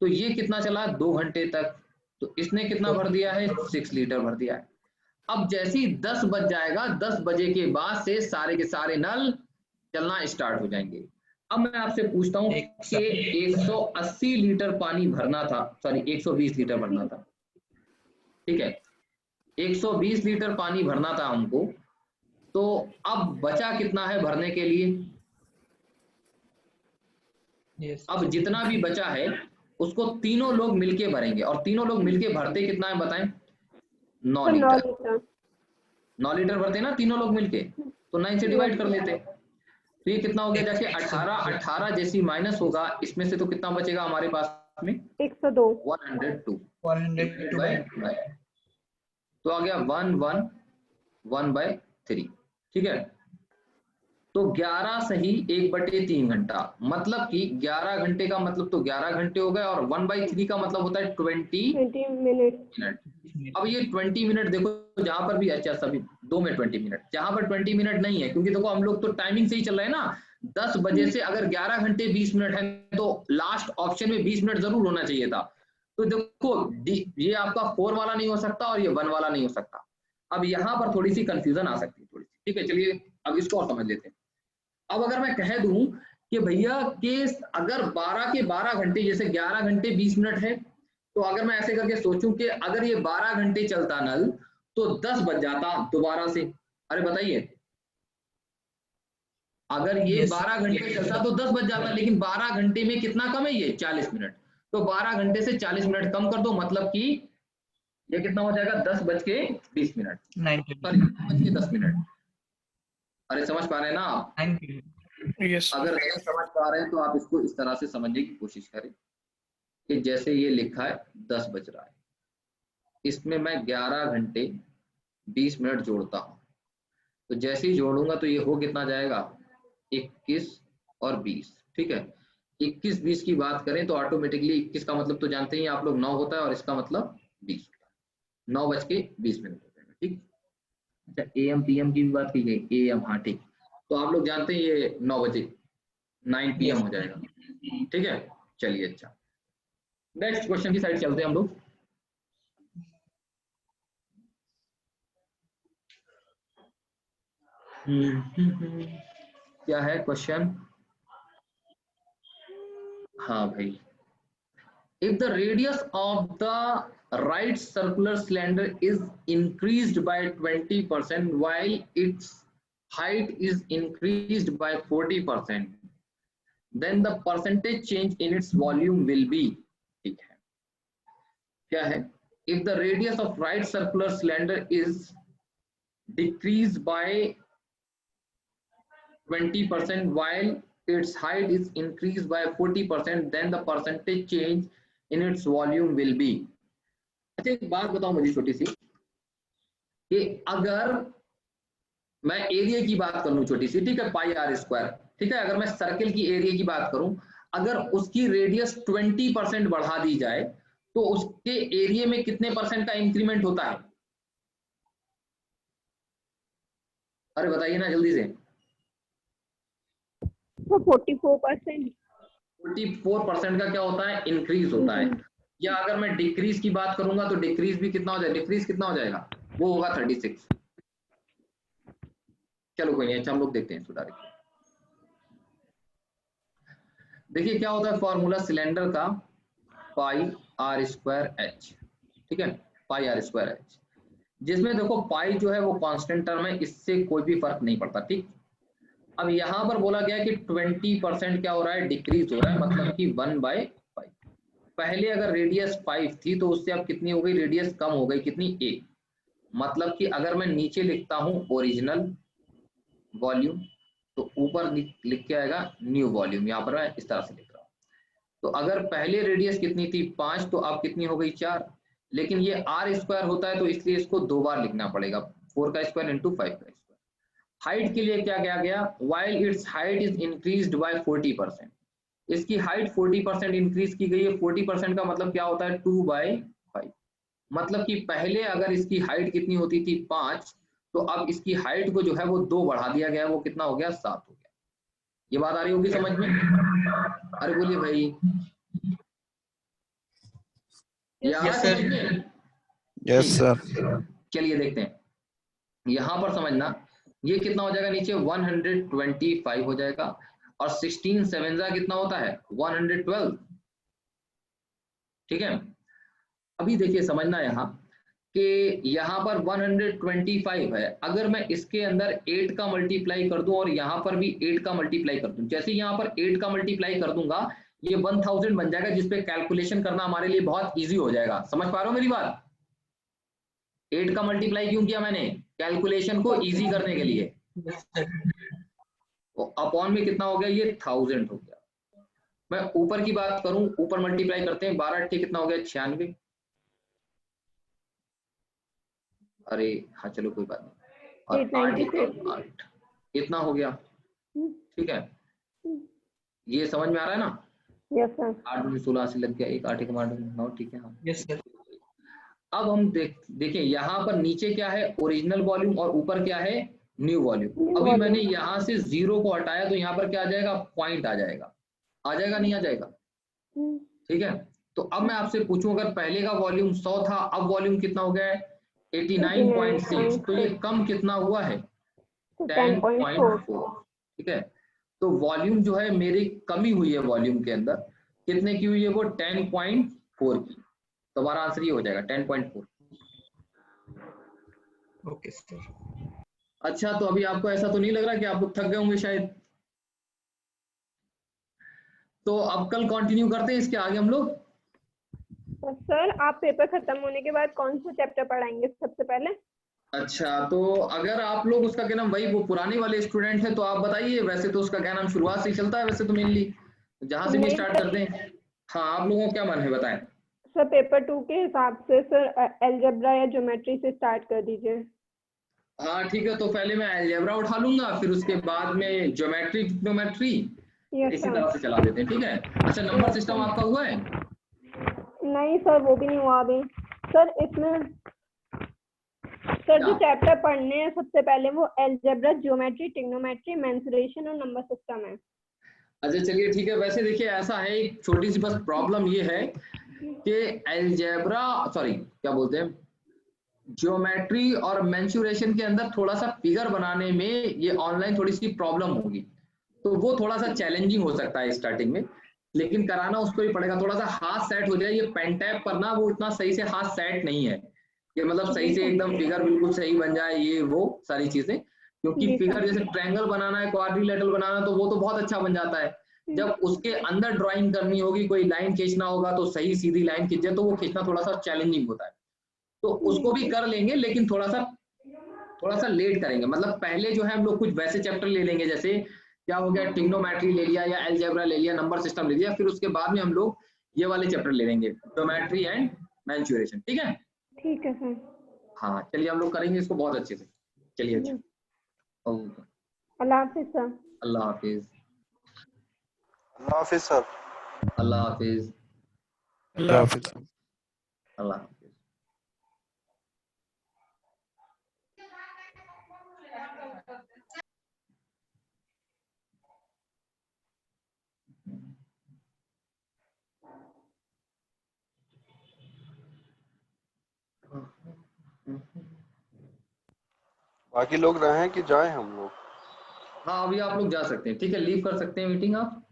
तो ये कितना चला? 2 घंटे तक। तो इसने कितना भर दिया है? 6 लीटर भर दिया है। अब जैसे ही 10 बज जाएगा, 10 बजे के बाद से सारे के सारे नल चलना स्टार्ट हो जाएंगे। अब मैं आपसे पूछता हूँ कि 180 लीटर पानी भरना था, सॉरी 120 लीटर भरना था, ठीक है, 120 लीटर पानी भरना था हमको। तो अब बचा कितना है भरने के लिए? Yes. अब जितना भी बचा है उसको तीनों लोग मिलके भरेंगे, और तीनों लोग मिलके भरते कितना है बताएं? 9 9 लीटर। लीटर। 9 लीटर भरते ना तीनों लोग मिलके, तो 9 से डिवाइड कर लेते। तो ये कितना हो गया? जाके 18 जैसी माइनस होगा इसमें से, तो कितना बचेगा हमारे पास में? 102। 102 102. तो आ गया 1/3, ठीक है। तो 11 सही 1/3 घंटा, मतलब कि 11 घंटे का मतलब तो 11 घंटे हो गए, और 1/3 का मतलब होता है 20 मिनट। मिनट। अब ये 20 मिनट देखो जहां पर भी, अच्छा सभी 2 में 20 मिनट, जहां पर 20 मिनट नहीं है, क्योंकि देखो हम लोग तो टाइमिंग से ही चल रहे हैं ना। 10 बजे से अगर 11 घंटे 20 मिनट है तो लास्ट ऑप्शन में 20 मिनट जरूर होना चाहिए था। तो देखो ये आपका 4 वाला नहीं हो सकता और ये 1 वाला नहीं हो सकता। अब यहाँ पर थोड़ी सी कंफ्यूजन आ सकती है थोड़ी सी, ठीक है। चलिए अब इसको और समझ लेते हैं। अब अगर मैं कह दूं कि भैया के अगर 12 के 12 घंटे, जैसे 11 घंटे 20 मिनट है, तो अगर मैं ऐसे करके सोचूं कि अगर ये 12 घंटे चलता नल तो 10 बज जाता दोबारा से। अरे बताइए, अगर ये 12 घंटे चलता तो 10 बज जाता, लेकिन 12 घंटे में कितना कम है? ये 40 मिनट। तो 12 घंटे से 40 मिनट कम कर दो, मतलब कि ये कितना हो जाएगा? 10:20 मिनट, 9. सॉरी 10:10। अरे समझ पा रहे हैं ना आप? 9. यस अगर नहीं समझ पा रहे हैं तो आप इसको इस तरह से समझने की कोशिश करें कि जैसे ये लिखा है 10 बज रहा है, इसमें मैं 11 घंटे 20 मिनट जोड़ता हूँ, तो जैसे ही जोड़ूंगा तो ये हो कितना जाएगा? 21 और 20, ठीक है। 21 20 की बात करें तो ऑटोमेटिकली 21 का मतलब तो जानते ही आप लोग 9 होता है, और इसका मतलब 20 होता है। 9:20 हो जाएगा, ठीक। अच्छा AM PM की भी बात की गई, AM, हाँ ठीक। तो आप लोग जानते हैं ये 9 बजे 9 PM हो जाएगा, ठीक है। चलिए अच्छा, नेक्स्ट क्वेश्चन की साइड चलते हैं हम लोग। क्या है क्वेश्चन? हाँ भाई, if the radius of the right circular cylinder is increased by 20% while its height is increased by 40%, then the percentage change in its volume will be, ठीक है, क्या है? If the radius of right circular cylinder is decreased by 20% while its height is increased by 40%, then the percentage change in its volume will be. अच्छा एक बात बताओ मुझे छोटी सी, कि अगर मैं एरिया की बात करूं छोटी सी, ठीक है, पाई आर स्क्वायर, ठीक है, अगर मैं सर्किल की एरिया की बात करूं, अगर उसकी रेडियस 20% बढ़ा दी जाए तो उसके एरिया में कितने परसेंट का इंक्रीमेंट होता है? अरे बताइए ना जल्दी से। 44%। 44% का क्या होता है? इंक्रीज होता है। या अगर मैं डिक्रीज की बात करूंगा तो डिक्रीज भी कितना हो जाएगा? डिक्रीज कितना हो जाएगा? वो होगा 36। चलो कोई नहीं, अच्छा हम लोग देखते हैं सुधार। देखिए क्या होता है फॉर्मूला सिलेंडर का, पाई आर स्क्वायर एच, ठीक है, पाई आर स्क्वायर एच, जिसमें देखो पाई जो है वो कांस्टेंट टर्म है, इससे कोई भी फर्क नहीं पड़ता, ठीक। अब यहाँ पर बोला गया कि 20% क्या हो रहा है? डिक्रीज हो रहा है, मतलब कि 1/5। पहले अगर रेडियस 5 थी तो उससे अब कितनी हो गई? रेडियस कम हो गई, कितनी? 1। मतलब कि अगर मैं नीचे लिखता हूँ ओरिजिनल वॉल्यूम तो ऊपर लिख के आएगा न्यू वॉल्यूम। यहाँ पर मैं इस तरह से लिख रहा हूँ। तो अगर पहले रेडियस कितनी थी? 5, तो अब कितनी हो गई? 4। लेकिन ये आर स्क्वायर होता है तो इसलिए इसको 2 बार लिखना पड़ेगा, 4 का स्क्वायर इंटू 5 का स्क्वायर। हाइट के लिए क्या क्या गया? While it's height is increased by 40%, इसकी हाइट 40% इंक्रीज की गई है। 40% का मतलब क्या होता है? 2/5। मतलब कि पहले अगर इसकी हाइट कितनी होती थी? 5, तो अब इसकी हाइट को जो है वो 2 बढ़ा दिया गया, वो कितना हो गया? 7 हो गया। ये बात आ रही होगी समझ में? अरे बोलिए भाई। Yes sir. चलिए देखते हैं, यहां पर समझना, ये कितना हो जाएगा? नीचे 125 हो जाएगा, और 16 7 कितना होता है? 112, ठीक है। अभी देखिए समझना यहाँ कि यहाँ पर 125 है, अगर मैं इसके अंदर 8 का मल्टीप्लाई कर दूं और यहाँ पर भी 8 का मल्टीप्लाई कर दूं, जैसे यहाँ पर 8 का मल्टीप्लाई कर दूंगा ये 1000 बन जाएगा, जिसपे कैलकुलेशन करना हमारे लिए बहुत इजी हो जाएगा। समझ पा रहे हो मेरी बात? 8 का मल्टीप्लाई क्यों किया मैंने? कैलकुलेशन को इजी करने के लिए। तो अपॉन में कितना हो गया? ये 1000 हो गया। मैं ऊपर की बात करूं, ऊपर मल्टीप्लाई करते हैं, 12 8 कितना हो गया? 96। अरे हाँ चलो कोई बात नहीं, और 8 इतना हो गया, ठीक है। ये समझ में आ रहा है ना? Yes sir. 8 में 16 से लग गया, 1 8 के 9, ठीक है। हाँ यस सर। अब हम देखें यहाँ पर नीचे क्या है? ओरिजिनल वॉल्यूम, और ऊपर क्या है? New volume. अभी मैंने यहाँ से 0 को हटाया तो यहाँ पर क्या आ जाएगा? पॉइंट आ जाएगा। आ जाएगा नहीं आ जाएगा? ठीक है। तो अब मैं आपसे पूछूं, अगर पहले का वॉल्यूम 100 था, अब वॉल्यूम कितना हो गया है? 89.6। तो ये कम कितना हुआ है? 10.4, ठीक है। तो वॉल्यूम जो है मेरी कमी हुई है, वॉल्यूम के अंदर कितने की हुई है? वो 10.4 की। तो हमारा आंसर ये हो जाएगा 10.4। Okay sir. अच्छा, तो अभी आपको ऐसा तो नहीं लग रहा कि आप लोग थक गए होंगे शायद? तो अब कल कंटिन्यू करते हैं इसके आगे हम लोग। सर आप पेपर खत्म होने के बाद कौन सा चैप्टर पढ़ाएंगे सबसे पहले? अच्छा, तो अगर आप लोग उसका क्या नाम, वही वो पुराने वाले स्टूडेंट है तो आप बताइए। वैसे तो उसका क्या नाम शुरुआत से ही चलता है वैसे तो, मेनली जहां से भी स्टार्ट करते हैं। हाँ, आप लोगों को क्या मन है बताएं? सर पेपर 2 के हिसाब से सर अलजेब्रा या ज्योमेट्री से स्टार्ट कर दीजिए। हाँ ठीक है, तो पहले मैं अलजेब्रा उठा लूंगा, फिर उसके बाद में ज्योमेट्री, ट्रिग्नोमेट्री, इसी तरह से चला देते हैं, ठीक है। अच्छा, नंबर सिस्टम आपका हुआ है? नहीं सर, वो भी नहीं हुआ अभी। सर इसमें सर जो चैप्टर पढ़ने हैं सबसे पहले वो अलजेब्रा, ज्योमेट्री, ट्रिग्नोमेट्री, मेंसुरेशन और नंबर सिस्टम है। अच्छा चलिए ठीक है। वैसे देखिए ऐसा है, एक छोटी सी बस प्रॉब्लम ये है कि अलजेब्रा, सॉरी क्या बोलते हैं, ज्योमेट्री और मेंसुरेशन के अंदर थोड़ा सा फिगर बनाने में ये ऑनलाइन थोड़ी सी प्रॉब्लम होगी, तो वो थोड़ा सा चैलेंजिंग हो सकता है स्टार्टिंग में, लेकिन कराना उसको ही पड़ेगा। थोड़ा सा हाथ सेट हो जाए, ये पेन टैप पर ना वो इतना सही से हाथ सेट नहीं है कि मतलब सही से एकदम फिगर बिल्कुल सही बन जाए, ये वो सारी चीजें, क्योंकि फिगर जैसे ट्रायंगल बनाना है, क्वाड्रिलेटरल बनाना, तो वो तो बहुत अच्छा बन जाता है। जब उसके अंदर ड्राइंग करनी होगी, कोई लाइन खींचना होगा, तो सही सीधी लाइन खींचे, तो वो खींचना थोड़ा सा चैलेंजिंग होता है। तो उसको भी कर लेंगे, लेकिन थोड़ा सा लेट करेंगे। मतलब पहले जो है हम लोग कुछ वैसे चैप्टर ले लेंगे, जैसे क्या हो गया, ट्रिग्नोमेट्री ले लिया या अलजेब्रा ले लिया, नंबर सिस्टम ले लिया, फिर उसके बाद में हम लोग ये वाले चैप्टर ले लेंगे, ज्योमेट्री एंड मेंसुरेशन। ठीक है? ठीक है सर। हाँ चलिए, हम लोग करेंगे इसको बहुत अच्छे से। चलिए, अच्छा, ओके, अल्लाह हाफिज सर। अल्लाह हाफिज। अल्लाह हाफिज सर। अल्लाह हाफिज। अल्लाह हाफिज। अल्लाह हाफिज। बाकी लोग रहें कि जाएं हम लोग? हाँ अभी आप लोग जा सकते हैं, ठीक है, लीव कर सकते हैं मीटिंग आप।